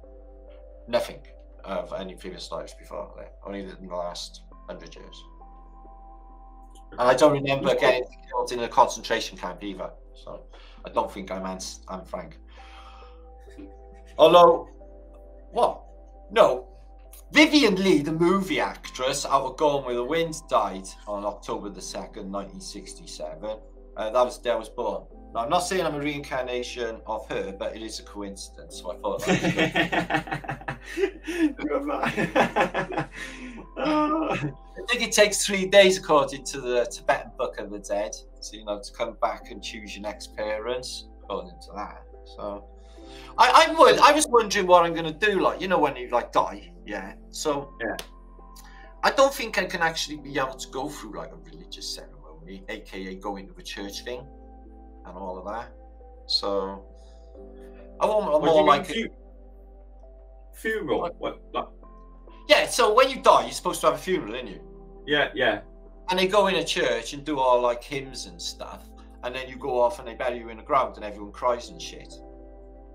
Nothing of any previous lives before then. Only in the last 100 years. And I don't remember getting killed in a concentration camp either. So I don't think I'm Frank. Although, what? No. Vivian Leigh, the movie actress out of Gone with the Wind, died on October the 2nd, 1967. That was born. Now, I'm not saying I'm a reincarnation of her, but it is a coincidence. So I thought that I think it takes 3 days, according to the Tibetan Book of the Dead, so, you know, to come back and choose your next parents, according to that. So I was wondering what I'm going to do, like, you know, when you like die, yeah. So yeah, I don't think I can actually be able to go through like a religious ceremony, aka go into a church thing and all of that. So I want more like funeral. What? Like... Yeah. So when you die, you're supposed to have a funeral, aren't you? Yeah. And they go in a church and do all like hymns and stuff, and then you go off and they bury you in the ground and everyone cries and shit.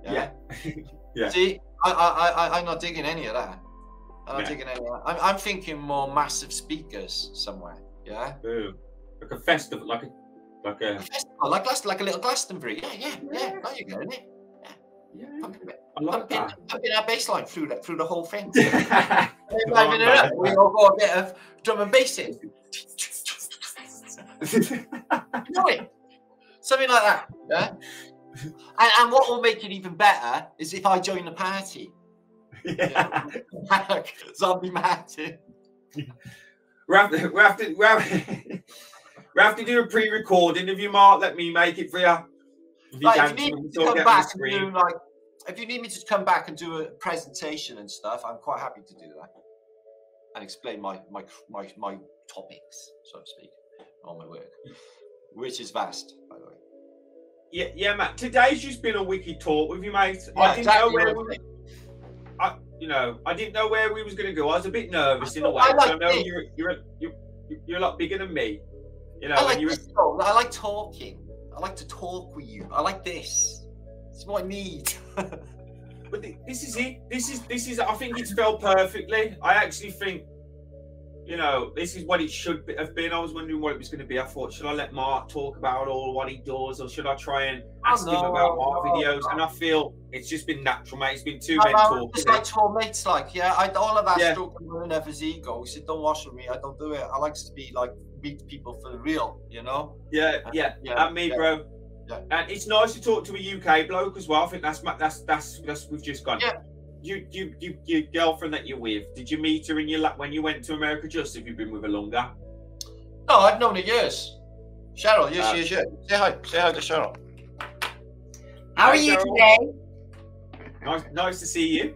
Yeah. Yeah. See, I'm not digging any of that. I'm not digging any of that. I'm thinking more massive speakers somewhere. Yeah. Ooh. Like a festival, like a festival, like a little Glastonbury. Yeah. There you go, isn't it? Yeah. I like that. Pumping our bass line through the whole thing. We all got a bit of drum and bass in. You know it? Something like that. Yeah. And what will make it even better is if I join the party. Yeah. Zombie Martin. We have to do a pre-recording of you, Mark. Let me make it for you. If you need me to come back and do if you need me to come back and do a presentation and stuff, I'm quite happy to do that and explain my topics, so to speak, on my work, which is vast, by the way. Yeah, Matt. Today's just been a wicked talk with you, mate. Yeah, I didn't know where I didn't know where we was going to go. I was a bit nervous in a way. I know you're a lot bigger than me. You know, I like talking. I like to talk with you. I like this. It's what I need. But this is it. This is. I think it's felt perfectly. I actually think, you know, this is what it should have been. I was wondering what it was going to be. I thought, should I let Mark talk about all what he does, or should I try and ask him about my videos? And I feel it's just been natural, mate. It's been two men talking. It's like two mates, like, all of that stroking one another's ego. He said, don't wash with me. I don't do it. I like to be like, meet people for the real, you know? Yeah. And me, bro. Yeah. And it's nice to talk to a UK bloke as well. I think that's we've just gone. Yeah. Your girlfriend that you're with, did you meet her when you went to America? Just have you been with her longer? No, I've known her years. Cheryl, yes, yes, yes. Say hi. Say hi to Cheryl. How are you today? Nice to see you.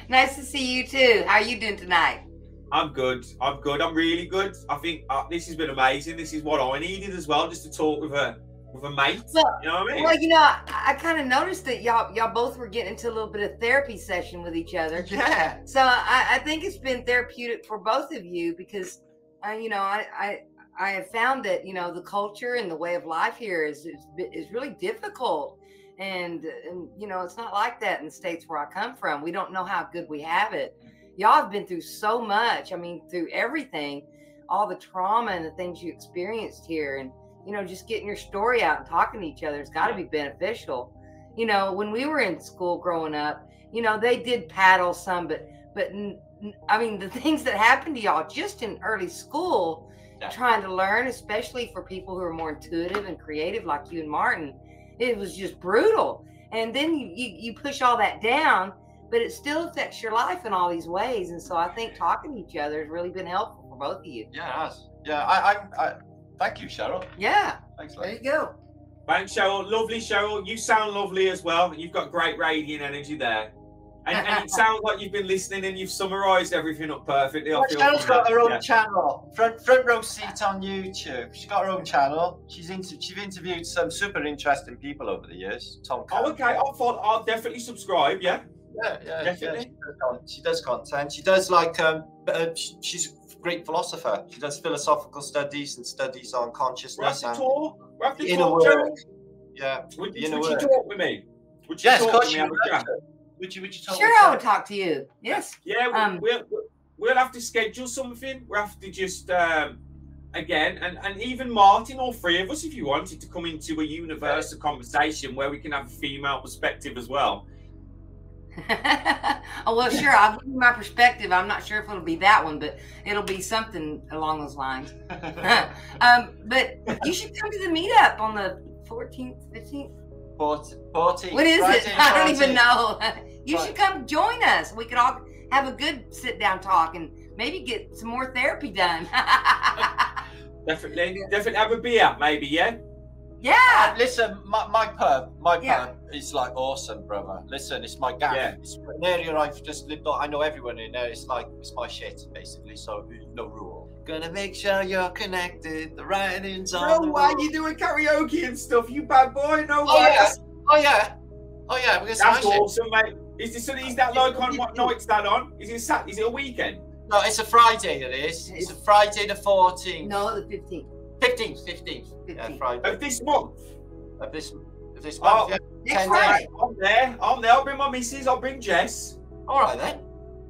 Nice to see you too. How are you doing tonight? I'm good. I'm really good. I think this has been amazing. This is what I needed as well, just to talk with a mate. Well, you know what I mean? Well, I kind of noticed that y'all both were getting into a little bit of therapy session with each other. Yeah. So I think it's been therapeutic for both of you because, I have found that the culture and the way of life here is really difficult, and it's not like that in the states where I come from. We don't know how good we have it. Y'all have been through so much. I mean, through everything, all the trauma and the things you experienced here, and just getting your story out and talking to each other has got to be beneficial. When we were in school growing up, they did paddle some, but I mean, the things that happened to y'all just in early school, trying to learn, especially for people who are more intuitive and creative like you and Martin, it was just brutal. And then you push all that down, but it still affects your life in all these ways. And so I think talking to each other has really been helpful for both of you. Yeah, it has. Yeah, I thank you, Cheryl. Yeah. Thanks, there you go. Thanks, Cheryl. Lovely, Cheryl. You sound lovely as well. You've got great radiant energy there. And it sounds like you've been listening and you've summarised everything up perfectly. Cheryl's got her own channel, front row seat on YouTube. She's got her own channel. She's interviewed some super interesting people over the years. Tom. Oh, okay. I'll definitely subscribe. Yeah. Yeah, definitely. Yeah, she does content. She does she's a great philosopher. She does philosophical studies and studies on consciousness and the inner work. Yeah. Would you talk with me? Would you yes, talk with me? Would you talk? Sure, I would talk to you. Yes. Yeah. We'll have to schedule something. We'll have to just again, and even Martin, all three of us, if you wanted to come into a universal conversation where we can have a female perspective as well. Oh, well, sure. I'll give you my perspective. I'm not sure if it'll be that one, but it'll be something along those lines. But you should come to the meetup on the 14th, 15th. 14th. What is Friday, it? I don't even know. You should come join us. We could all have a good sit-down talk and maybe get some more therapy done. Definitely have a beer, maybe, yeah? Yeah. Listen, my pub is like awesome, brother. Listen, it's my gaff. Yeah. It's an area I've just lived on. I know everyone in there. It's my shit, basically. So no rule. Gonna make sure you're connected. The writing's on the why you doing karaoke and stuff? You bad boy. No way. Oh yeah. Because that's awesome, mate. Is that like on what night's that on? Is it a weekend? No, it's a Friday. It is. It's a Friday the 14th. No, the 15th. 15th. Yeah, Friday. Of this month. Of this month. Oh, yeah. Next Friday. I'm there. I'll bring my missus. I'll bring Jess. All right then.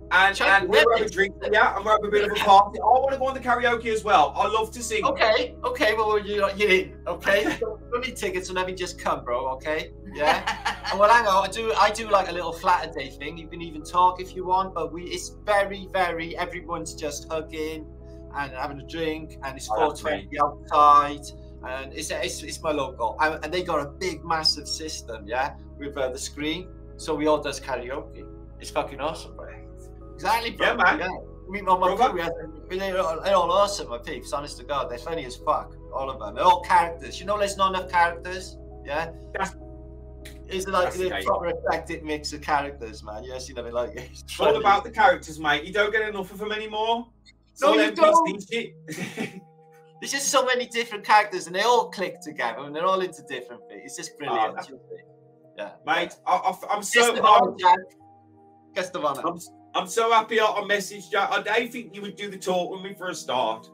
And we'll have a drink, and we'll have a bit of a party. I want to go on the karaoke as well. I love to sing. Okay. Well, you're in. Okay. Don't need tickets, so let me just come, bro. Okay. Yeah. And well, hang on. I do like a little flatter day thing. You can even talk if you want, but it's very, very. Everyone's just hugging and having a drink, and it's 4:20 outside, and it's my local, and they got a big, massive system, yeah, with the screen, so we all does karaoke. It's fucking awesome, bro. Exactly, bro. Yeah, man. Yeah. Me and my crew, they're all awesome, my peeps. Honest to God, they're funny as fuck. All of them. They're all characters. There's not enough characters. Yeah. It's like a proper eclectic mix of characters, man. You see nothing like it. It's all about the characters, mate. You don't get enough of them anymore. No, you don't. There's just so many different characters, and they all click together, and they're all into different things. It's just brilliant. Yeah, mate. I'm so. Guest of honor. I'm so happy I messaged you. I didn't think you would do the talk with me for a start.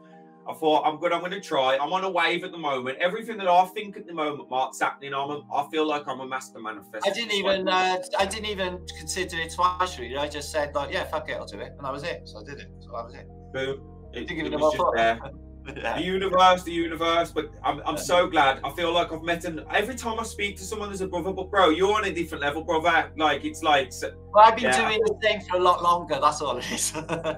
I thought, I'm going to try. I'm on a wave at the moment. Everything that I think at the moment, Mark's happening. I feel like I'm a master manifestor. I didn't even consider it twice, really. I just said, like, yeah, fuck it, I'll do it. And that was it. So I did it. So that was it. Boom. It was just there. Yeah. The universe. But I'm so glad. I feel like I've met every time I speak to someone, there's a brother. But bro, you're on a different level, brother. Like it's like. Well, I've been doing the thing for a lot longer. That's all it is.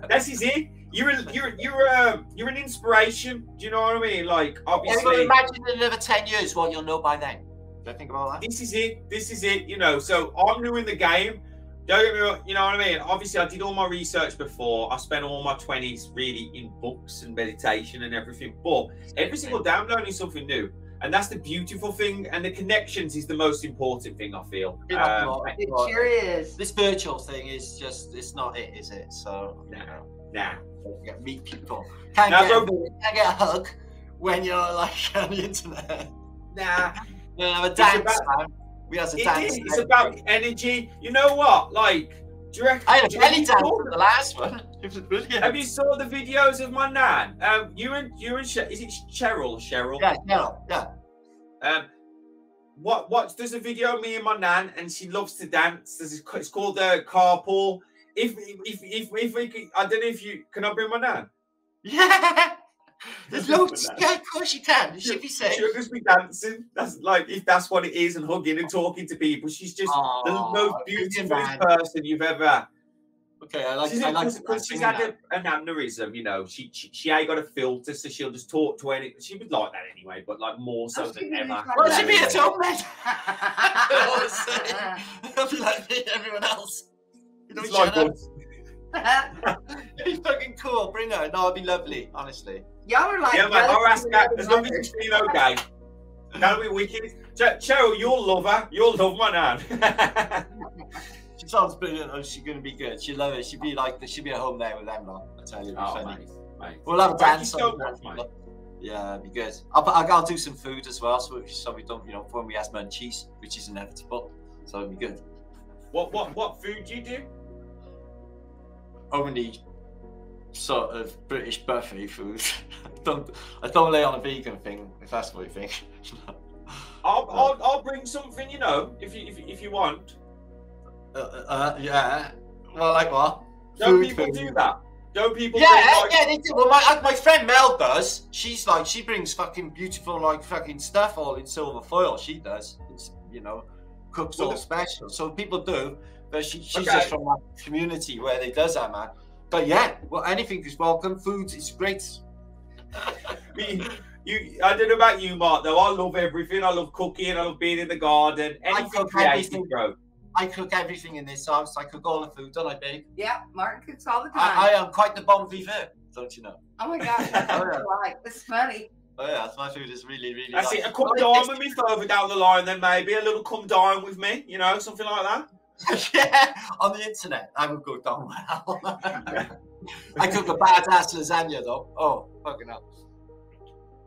This is it. You're an inspiration. Do you know what I mean? Like obviously. Imagine in another 10 years what you'll know by then. Do you think about that? This is it. So I'm new in the game. Don't get me wrong, you know what I mean? Obviously, I did all my research before. I spent all my 20s really in books and meditation and everything. But every single day, I'm learning something new. And that's the beautiful thing. And the connections is the most important thing, I feel. It sure is. This virtual thing is just, it's not it, is it? So, Nah. Meet people. Can't get a hug when you're like on the internet. Nah. Have a dance, man. We have a dance. It's about energy. You know what? Like, do you reckon? I had a belly dance for the last one. It was brilliant. Have you saw the videos of my nan? You and is it Cheryl? Yeah, Cheryl. Yeah. What there's a video of me and my nan, and she loves to dance. It's called carpool. If we could, I don't know if you can. I bring my nan. Yeah. There's loads. Yeah, of course you can. You should be safe. She'll just be dancing. That's like, if that's what it is, and hugging and talking to people. She's just the most beautiful person you've ever. Okay, I like because she's had an aneurysm. You know, she ain't got a filter, so she'll just talk to any. She was like that anyway, but like more so than ever. Well, she'd be a top man. I'll be like everyone else. You know, it'd be fucking cool. Bring her. No, it'd be lovely, honestly. Y'all are like, yeah, man. I'll ask her as long as it's been okay. That'll be wicked. Cheryl, you'll love her. You'll love my nan. She sounds brilliant. Oh, she's gonna be good. She'll love it. She'll be at home there with them, though. I tell you, funny. Mate. We'll have a dance. So much, mate. Yeah, it'd be good. I'll do some food as well, so we don't, when we have munchies, which is inevitable. So it'd be good. What food do you do? Only sort of British buffet food. I don't lay on a vegan thing, if that's what you think. I'll bring something, if you want. Yeah. Well, like what? Don't people do that? Don't people? Yeah, they do. Well, my friend Mel does. She's like, she brings fucking beautiful fucking stuff all in silver foil. She does. It's, cooks all special. So people do. But she's just from that community where they does that, man. But yeah, well, anything is welcome. Food is great. I don't know about you, Mark, though. I love everything. I love cooking. I love being in the garden. Anything creative, bro. I cook everything in this house. I cook all the food, don't I, babe? Yeah, Martin cooks all the time. I am quite the bon vivant, don't you know? Oh my gosh, that's what I like. It's funny. Oh yeah, my food is really, really nice. That's it. A come dine with me further down the line, then maybe a little come dine with me, something like that. Yeah, on the internet, I would go down well. I cook a badass lasagna though. Oh, fucking hell.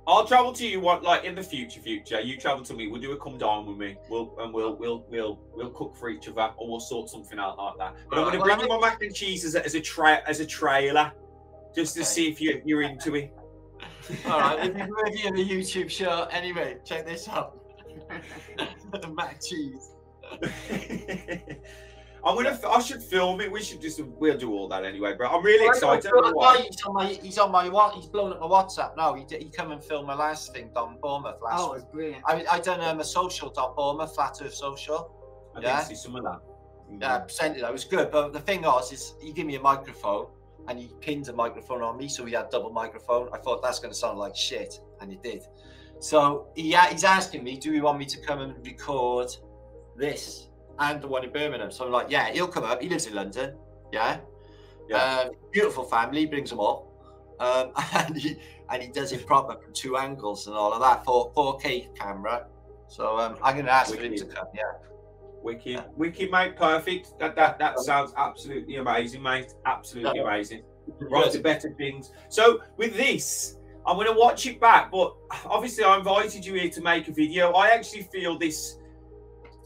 I'll travel to you in the future. You travel to me. We'll do a come down with me. We'll cook for each other, or we'll sort something out like that. But I'm going to bring you my mac and cheese as a trailer, just to see if you're into it. All right, we'll be reviewing the YouTube show. Anyway, check this out. Mac cheese. I should film it. We'll do all that anyway, bro. I'm really excited. He's on my what? He's blown up my WhatsApp now. He come and filmed my last thing, Don Bournemouth last week. Oh, it's brilliant. I done a social, Don Bournemouth, Flat Earth Social. I didn't see some of that. Yeah, I presented that. It was good, but the thing is he gave me a microphone and he pinned a microphone on me, so we had double microphone. I thought that's going to sound like shit, and it did. So he's asking me, do you want me to come and record this and the one in Birmingham? So I'm like, yeah, he'll come up. He lives in London. Yeah. Beautiful family, brings them all. And he does it proper from 2 angles and all of that, 4K camera. So I'm going to ask for him to come. Yeah. Wicked, mate. Perfect. That sounds absolutely amazing, mate. Absolutely amazing. Right to better things. So with this, I'm going to watch it back, but obviously I invited you here to make a video. I actually feel this,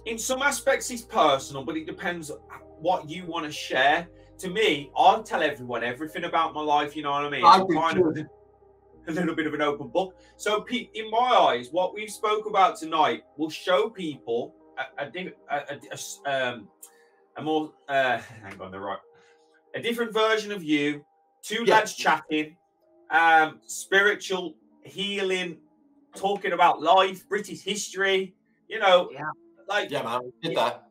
in some aspects, it's personal, but it depends what you want to share. To me, I'll tell everyone everything about my life, you know what I mean? I'm kind of a little bit of an open book. So, in my eyes, what we've spoke about tonight will show people a different version of you. 2 lads chatting, spiritual healing, talking about life, British history, man, did that.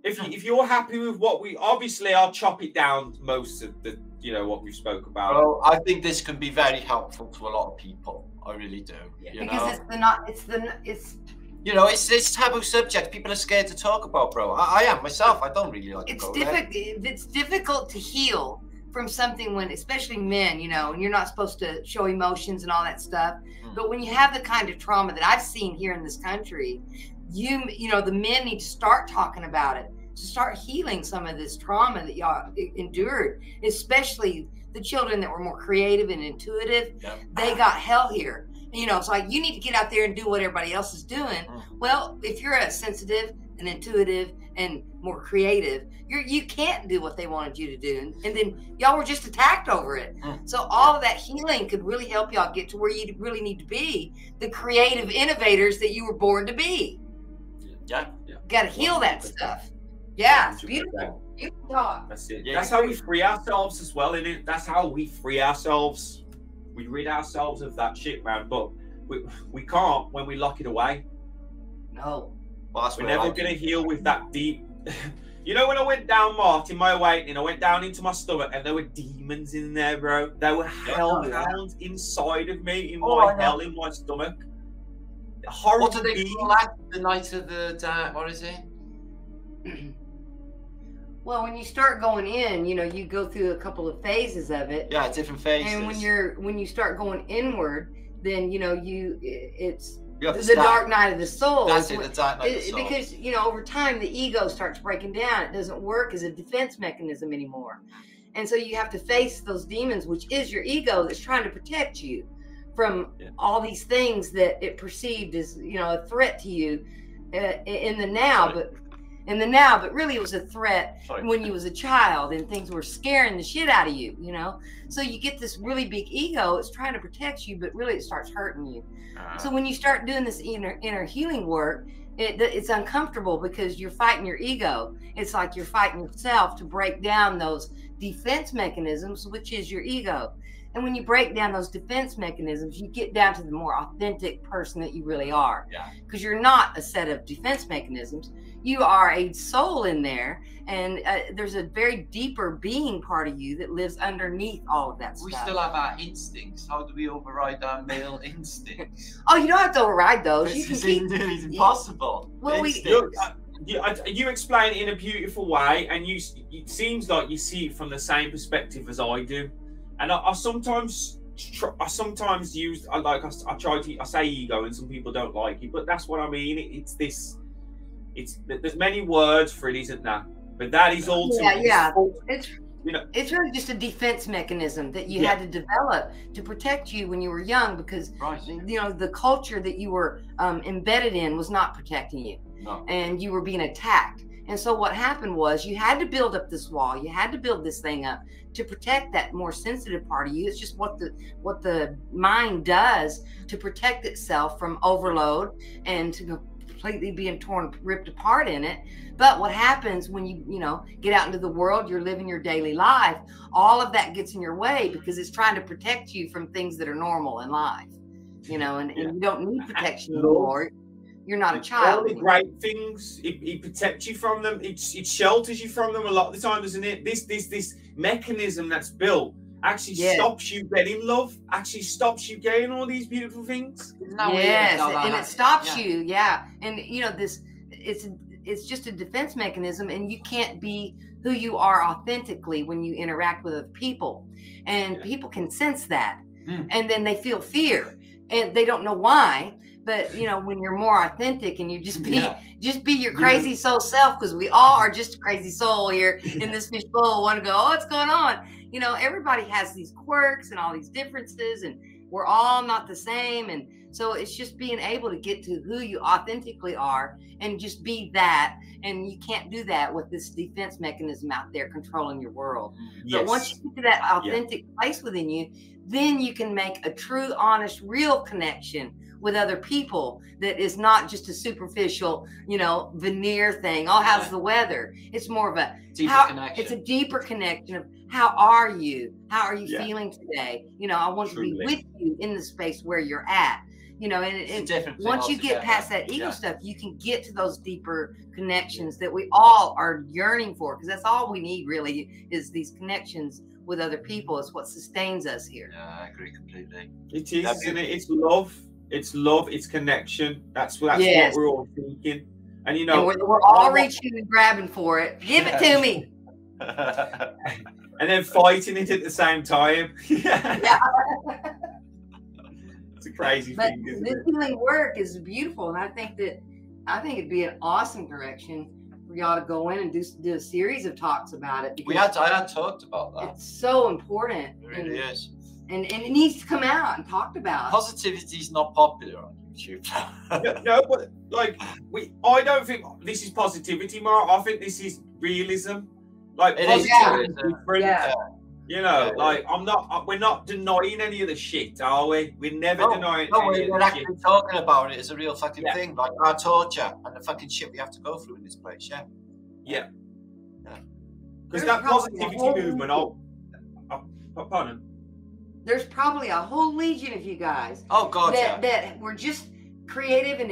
If you're happy with what I'll chop it down most of the, what we spoke about. Well, I think this can be very helpful to a lot of people. I really do. Because You know, it's taboo subject. People are scared to talk about, bro. I am myself. I don't really like to go there. It's difficult to heal from something when, especially men, you know, and you're not supposed to show emotions and all that stuff. But when you have the kind of trauma that I've seen here in this country, you know, the men need to start talking about it, to start healing some of this trauma that y'all endured, especially the children that were more creative and intuitive. They got hell here. You know, it's like, you need to get out there and do what everybody else is doing. Well, if you're a sensitive and intuitive and more creative, you can't do what they wanted you to do. And then y'all were just attacked over it. So all of that healing could really help y'all get to where you really need to be, the creative innovators that you were born to be. Yeah. Got to heal that stuff. Yeah, it's beautiful. Beautiful talk. That's it. That's how we free ourselves as well, isn't it? That's how we free ourselves. We rid ourselves of that shit, man. But we can't when we lock it away. No. Well, we're never going to heal with that deep. You know, when I went down, Martin, my awakening, I went down into my stomach and there were demons in there, bro. There were hellhounds inside of me, in my hell, in my stomach. Horrible. What do they call that? The night of the what is it? Well, when you start going in, you know, you go through a couple of phases of it. Yeah, different phases. And when you start going inward, then, you know, it's the dark night of the soul. That's it, the dark night of the soul. Because, you know, over time, the ego starts breaking down. It doesn't work as a defense mechanism anymore. And so you have to face those demons, which is your ego that's trying to protect you from all these things that it perceived as, you know, a threat to you in the now. But really it was a threat when you was a child and things were scaring the shit out of you, you know? So you get this really big ego, it's trying to protect you, but really it starts hurting you. So when you start doing this inner healing work, it's uncomfortable because you're fighting your ego. It's like you're fighting yourself to break down those defense mechanisms, which is your ego. And when you break down those defense mechanisms, you get down to the more authentic person that you really are. Because you're not a set of defense mechanisms. You are a soul in there. And there's a very deeper being part of you that lives underneath all of that stuff. We still have our instincts. How do we override our male instincts? Oh, you don't have to override those. You can It's impossible. Well, you explain it in a beautiful way, and it seems like you see it from the same perspective as I do. And I sometimes use, I say ego, and some people don't like it, but that's what I mean. There's many words for it, isn't there? But that is ultimately, it's really just a defense mechanism that you had to develop to protect you when you were young, because you know the culture that you were embedded in was not protecting you, and you were being attacked. And so what happened was you had to build up this wall. You had to build this thing up to protect that more sensitive part of you. It's just what the mind does to protect itself from overload and to completely being ripped apart in it. But what happens when you get out into the world, you're living your daily life, all of that gets in your way because it's trying to protect you from things that are normal in life, and you don't need protection anymore. You're not a child. All the great things, it protects you from them. It shelters you from them a lot of the time, doesn't it? This mechanism that's built actually stops you getting love, actually stops you getting all these beautiful things. Yes, and it stops you. Yeah, and it's just a defense mechanism, and you can't be who you are authentically when you interact with other people, and people can sense that, and then they feel fear, and they don't know why. But when you're more authentic and you just be your crazy soul self, because we all are just a crazy soul here in this fishbowl. Want to go, oh, what's going on? Everybody has these quirks and all these differences, and we're all not the same. And so it's just being able to get to who you authentically are and just be that. And you can't do that with this defense mechanism out there controlling your world. But once you get to that authentic place within you, then you can make a true, honest, real connection with other people that is not just a superficial, veneer thing. Oh, how's the weather? It's more of a deeper connection. It's a deeper connection of how are you? How are you feeling today? I want to be with you in the space where you're at. And once you get past that ego stuff, you can get to those deeper connections that we all are yearning for, because that's all we need really is these connections with other people. Is what sustains us here. Yeah, I agree completely. It is, isn't it? It's love. It's love. It's connection. That's Yes. what we're all thinking. And you And know, we're all reaching and grabbing for it. Give it to me. and then fighting it at the same time. Yeah. It's a crazy But thing, isn't this it? healing work is beautiful, and I think it'd be an awesome direction for y'all to go in and do a series of talks about it. Because I had talked about that. it's so important. It really is. And it needs to come out and talked about. Positivity is not popular on YouTube. No, but like I don't think this is positivity, Mark. I think this is realism. Like It is, positivity is yeah. different. Yeah. You know, Yeah. like we're not denying any of the shit, are we? We're never denying No, any we're of the actually shit. talking about it as a real fucking Yeah. thing, like our torture and the fucking shit we have to go through in this place. Yeah. Yeah. Yeah. Because There's that probably a positivity whole movement, pardon. There's probably a whole legion of you guys Oh God, yeah. that were just creative and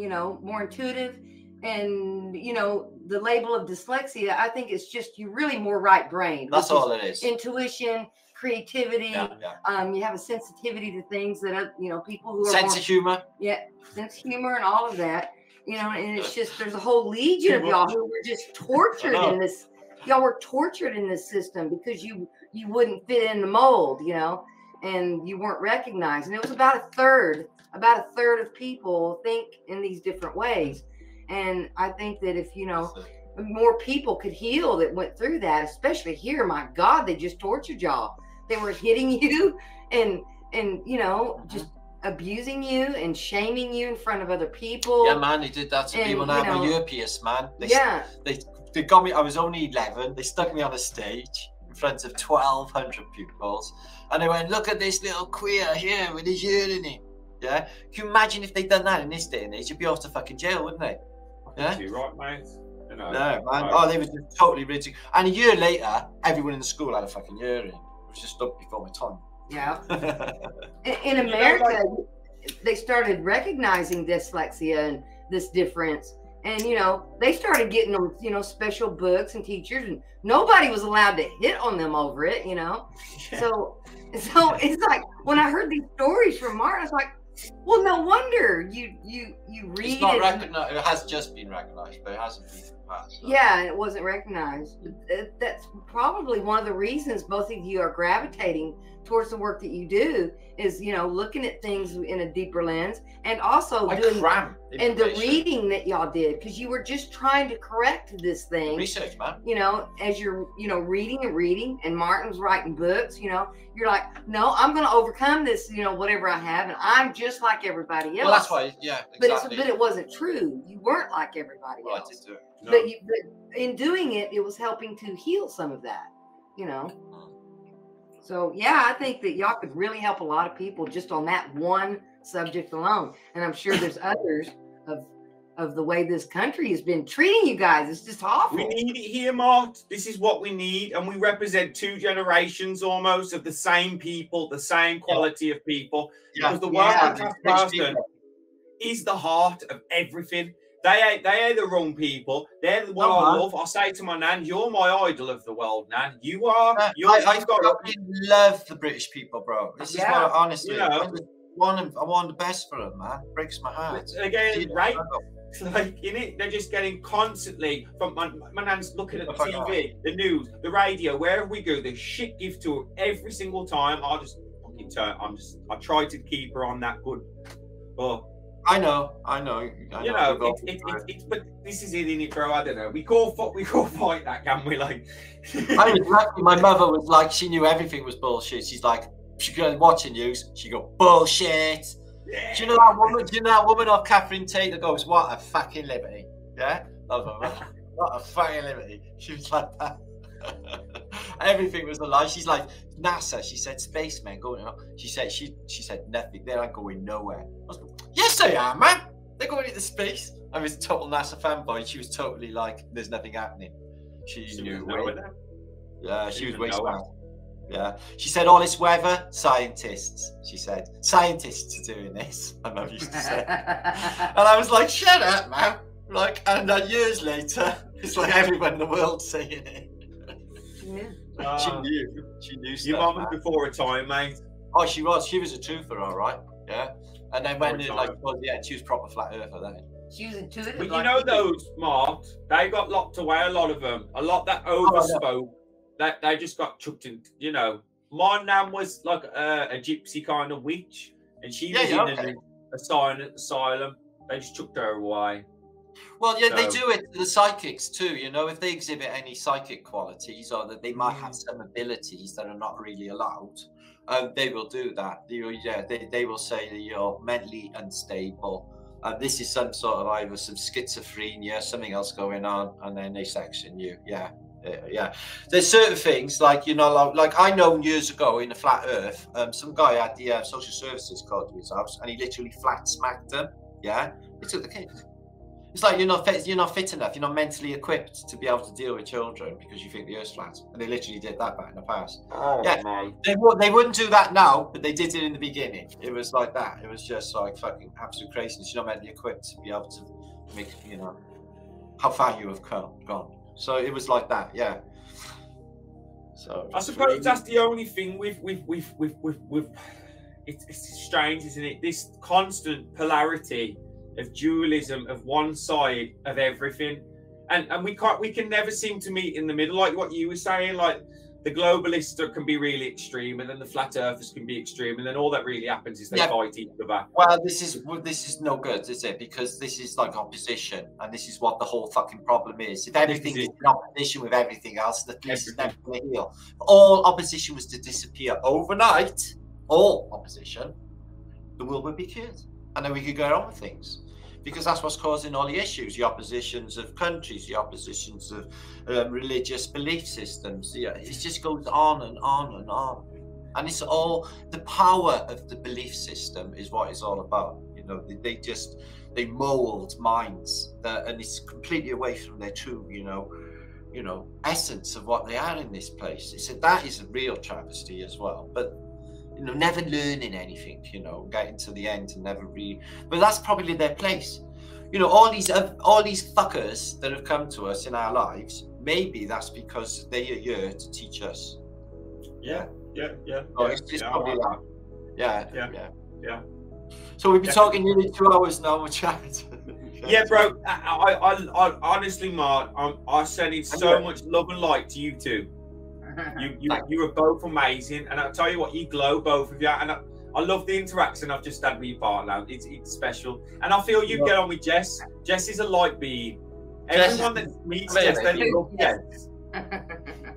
you know, more intuitive, and you know, the label of dyslexia, I think it's just you really more right brain. That's all it is. Intuition, creativity. Yeah, yeah. You have a sensitivity to things that you know, people who are Sense more, of humor. yeah, sense of humor and all of that. You know, and it's just there's a whole legion of y'all who were just tortured in this. Y'all were tortured in this system because you wouldn't fit in the mold, you know, and you weren't recognized. And it was about a third of people think in these different ways. And I think that if, you know, more people could heal that went through that, especially here, my God, they just tortured y'all. They were hitting you and you know, just abusing you and shaming you in front of other people. Yeah, man, they did that to And, people you now. know, My ear pierced, man. Yeah. They got me. I was only 11. They stuck me on a stage in front of 1,200 pupils, and they went, "Look at this little queer here with his ear in it." Yeah, can you imagine if they'd done that in this day and age? You'd be off to fucking jail, wouldn't they? Yeah. You're right, mate. You know, No, man. Oh, they were just totally ridiculous. And a year later, everyone in the school had a fucking earring. It was just up before my time. Yeah. In America, they started recognizing dyslexia and this difference. And, you know, they started getting them, you know, special books and teachers, and nobody was allowed to hit on them over it, you know? Yeah. So it's like, when I heard these stories from Martin, I was like, well, no wonder you read It's not it. recognized. It has just been recognized, but it hasn't been passed. So. Yeah, and it wasn't recognized. But that's probably one of the reasons both of you are gravitating towards the work that you do, is, you know, looking at things in a deeper lens, and also doing and the reading that y'all did, because you were just trying to correct this thing. Research, man. You know, as you're, you know, reading, and Martin's writing books, you know, you're like, no, I'm going to overcome this, you know, whatever I have, and I'm just like everybody else. Well, that's why, yeah, exactly. But it wasn't true. You weren't like everybody Well, I else. did do it. No. But in doing it, it was helping to heal some of that, you know. So yeah, I think that y'all could really help a lot of people just on that one subject alone. And I'm sure there's others of the way this country has been treating you guys. It's just awful. We need it here, Mark. This is what we need, and we represent two generations almost of the same people, the same quality of people. Yeah. Because the working class person is the heart of everything. They are the wrong people. They're the one I love. I say to my nan, "You're my idol of the world, nan. You are." I love the British people, bro. This is what, honestly, you know, I want the best for them, man. It breaks my heart. Again, right? Like in it, they're just getting constantly from my nan's looking at the TV, the news, the radio, wherever we go, the shit gives to her every single time. I try to keep her on that good, but. I know. You know, it's but this is it, innit, bro? I don't know. We call fight that, can we? Like, I was lucky. My mother was like, she knew everything was bullshit. She's like, she go watching news. She go bullshit. Yeah. Do you know that woman? Do you know that woman off Catherine Tate that goes, "What a fucking liberty"? Yeah, love her. What a fucking liberty. She was like that. Everything was a lie. She's like, NASA. She said spacemen going. She said nothing. They aren't going nowhere. I was like, yes, they are, man. They're going into space. I was a total NASA fanboy. She was totally like, there's nothing happening. She knew. Yeah, she was way smart. Yeah. She said, all this weather, scientists. She said, scientists are doing this. My mum used to say. And I was like, shut up, man. Like, and years later, it's like everyone in the world saying it. Yeah. She knew. Your mum was before her time, mate. Oh, she was. She was a truther, all right. Yeah. And then when it, like, well, yeah, she was proper flat earther then. She was intuitive. But you like know you. those, Mark, they got locked away, a lot of them. A lot that overspoke, that they just got chucked in, you know. My nan was like a gypsy kind of witch, and she was in an asylum. They just chucked her away. Well, yeah, they do it to the psychics too. You know, if they exhibit any psychic qualities or that they might have some abilities that are not really allowed, they will do that. They will say that you're mentally unstable. This is some sort of either some schizophrenia, something else going on, and then they section you. Yeah. There's certain things like, you know, like I know years ago in the flat earth, some guy had the social services called to his house, and he literally flat smacked them. Yeah, he took the kids. It's like you're not fit enough, you're not mentally equipped to be able to deal with children because you think the earth's flat, and they literally did that back in the past. They wouldn't do that now, but they did it in the beginning. It was like that. It was just like fucking absolute craziness. You're not mentally equipped to be able to make, you know, how far you have gone. So it was like that, yeah. So I suppose that's the only thing with it's strange, isn't it? This constant polarity of dualism of one side of everything, and we can never seem to meet in the middle. Like what you were saying, like the globalists can be really extreme, and then the flat earthers can be extreme, and then all that really happens is they fight each other. Well, this is no good, is it? Because this is like opposition, and this is what the whole fucking problem is. If everything is in opposition with everything else, the place is never going to heal. If all opposition was to disappear overnight, all opposition, the world would be cured, and then we could go on with things. Because that's what's causing all the issues, the oppositions of countries, the oppositions of religious belief systems. Yeah, it just goes on and on and on. And it's all, the power of the belief system is what it's all about. You know, they mold minds and it's completely away from their true, you know, essence of what they are in this place. That is a real travesty as well. But you know, never learning anything, you know, getting to the end and never but that's probably their place. You know, all these fuckers that have come to us in our lives, maybe that's because they are here to teach us. Yeah. Oh, it's probably that. Yeah. So we've been talking nearly 2 hours now, we're chatting. Yeah, bro. I honestly, Mark, I send in so much love and light to you two. You are both amazing, and I'll tell you what, you glow, both of you, and I love the interaction I've just had with your partner. It's special, and I feel you get on with Jess. Jess is a light being. Everyone that meets Jess, they love Jess.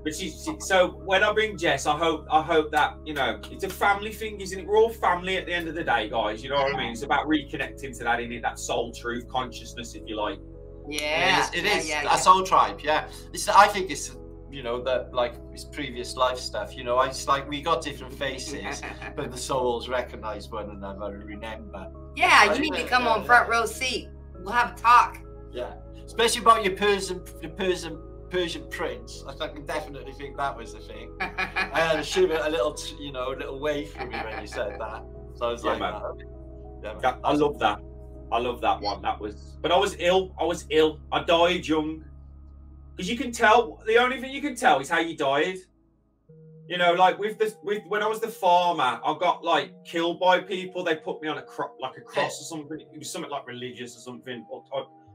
But so when I bring Jess, I hope that, you know, it's a family thing, isn't it? We're all family at the end of the day, guys. You know what I mean? It's about reconnecting to that, in it, that soul truth consciousness, if you like. Yeah, it is. A soul tribe. Yeah, I think it's. You know, that like his previous life stuff, you know, it's like we got different faces, but the souls recognize one another and remember. Yeah, you need to come on front row seat. We'll have a talk. Yeah, especially about your Persian prince. I can definitely think that was the thing. I had to shoot a little wave for me when you said that. So I was like, man. I love that. I love that one. But I was ill. I died young. Because you can tell, the only thing you can tell is how you died. You know, like when I was the farmer, I got like killed by people. They put me on a cross or something. It was something like religious or something.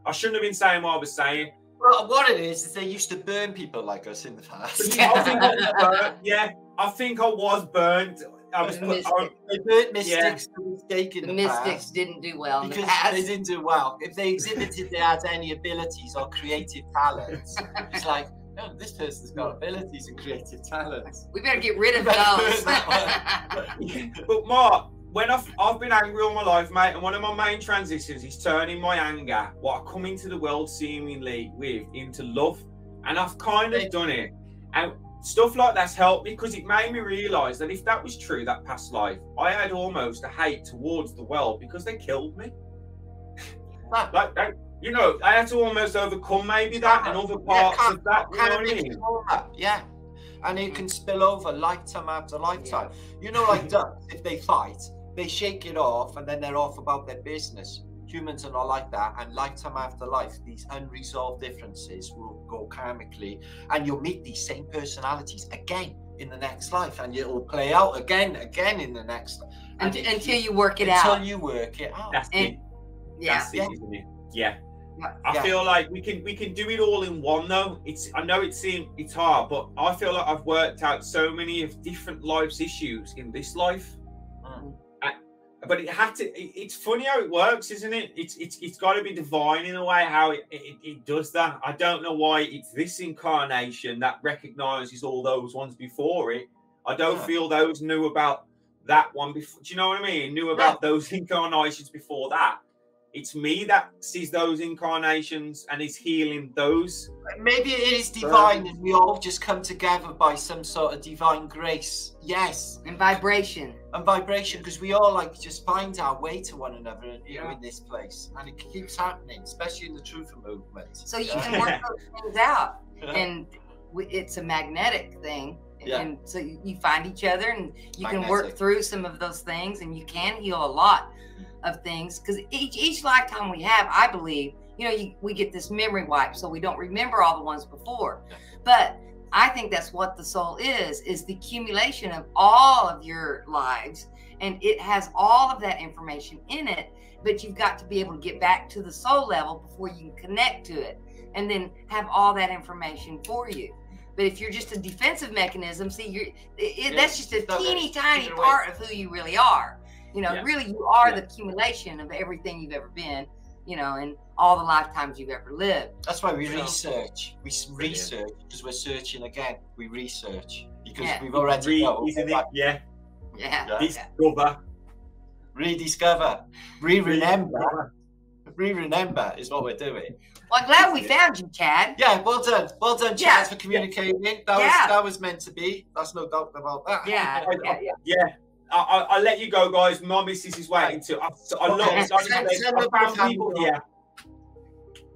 I shouldn't have been saying what I was saying. Well, what it is they used to burn people like us in the past. I think I was burned. They burnt mystics for mistake in the mystics past didn't do well because they didn't do well. If they exhibited they had any abilities or creative talents, it's like, oh, this person's got abilities and creative talents. We better get rid of those. But Mark, when I've been angry all my life, mate, and one of my main transitions is turning my anger, what I come into the world seemingly with, into love, and I've kind of done it. And stuff like that's helped me because it made me realise that if that was true, that past life, I had almost a hate towards the world because they killed me. You know, I had to almost overcome maybe that and other parts of that. You know what I mean? Yeah. And it can spill over lifetime after lifetime. You know, like ducks, if they fight, they shake it off and then they're off about their business. humans are not like that, and lifetime after life, these unresolved differences will go karmically, and you'll meet these same personalities again in the next life, and it will play out again in the next. Until you work it out. Until you work it out. That's it. Yeah. That's it, isn't it? Yeah. I Yeah. feel like we can do it all in one though. I know it's hard, but I feel like I've worked out so many of different life's issues in this life. But it's funny how it works, isn't it? It's got to be divine in a way how it does that. I don't know why it's this incarnation that recognizes all those ones before it. I don't feel those knew about that one before. Do you know what I mean? Knew about those incarnations before that. It's me that sees those incarnations and is healing those. Maybe it is divine, and we all just come together by some sort of divine grace. Yes. And vibration. And vibration, because we all like just find our way to one another in this place, and it keeps happening, especially in the truth movement. So you can work those things out, and it's a magnetic thing. And so you find each other, and you can work through some of those things, and you can heal a lot of things, because each lifetime we have, I believe, we get this memory wipe, so we don't remember all the ones before. But I think that's what the soul is the accumulation of all of your lives, and it has all of that information in it, but you've got to be able to get back to the soul level before you can connect to it and then have all that information for you. But if you're just a defensive mechanism, see, that's just a teeny tiny part of who you really are. Really, you are the accumulation of everything you've ever been, and all the lifetimes you've ever lived. That's why we research. We research because we're searching again. We research because we've already known. Yeah. Discover. Rediscover. Re-remember. Re-remember is what we're doing. Well, I'm glad we found you, Chad. Yeah, well done. Well done, Chad, for communicating. That was meant to be. There's no doubt about that. Yeah. I'll let you go, guys. My missus is waiting too. I found people here.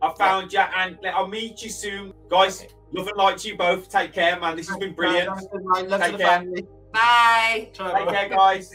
I found you, and I'll meet you soon. Guys, love and light to you both. Take care, man. This has been brilliant. Love to the family. Bye. Take care, guys.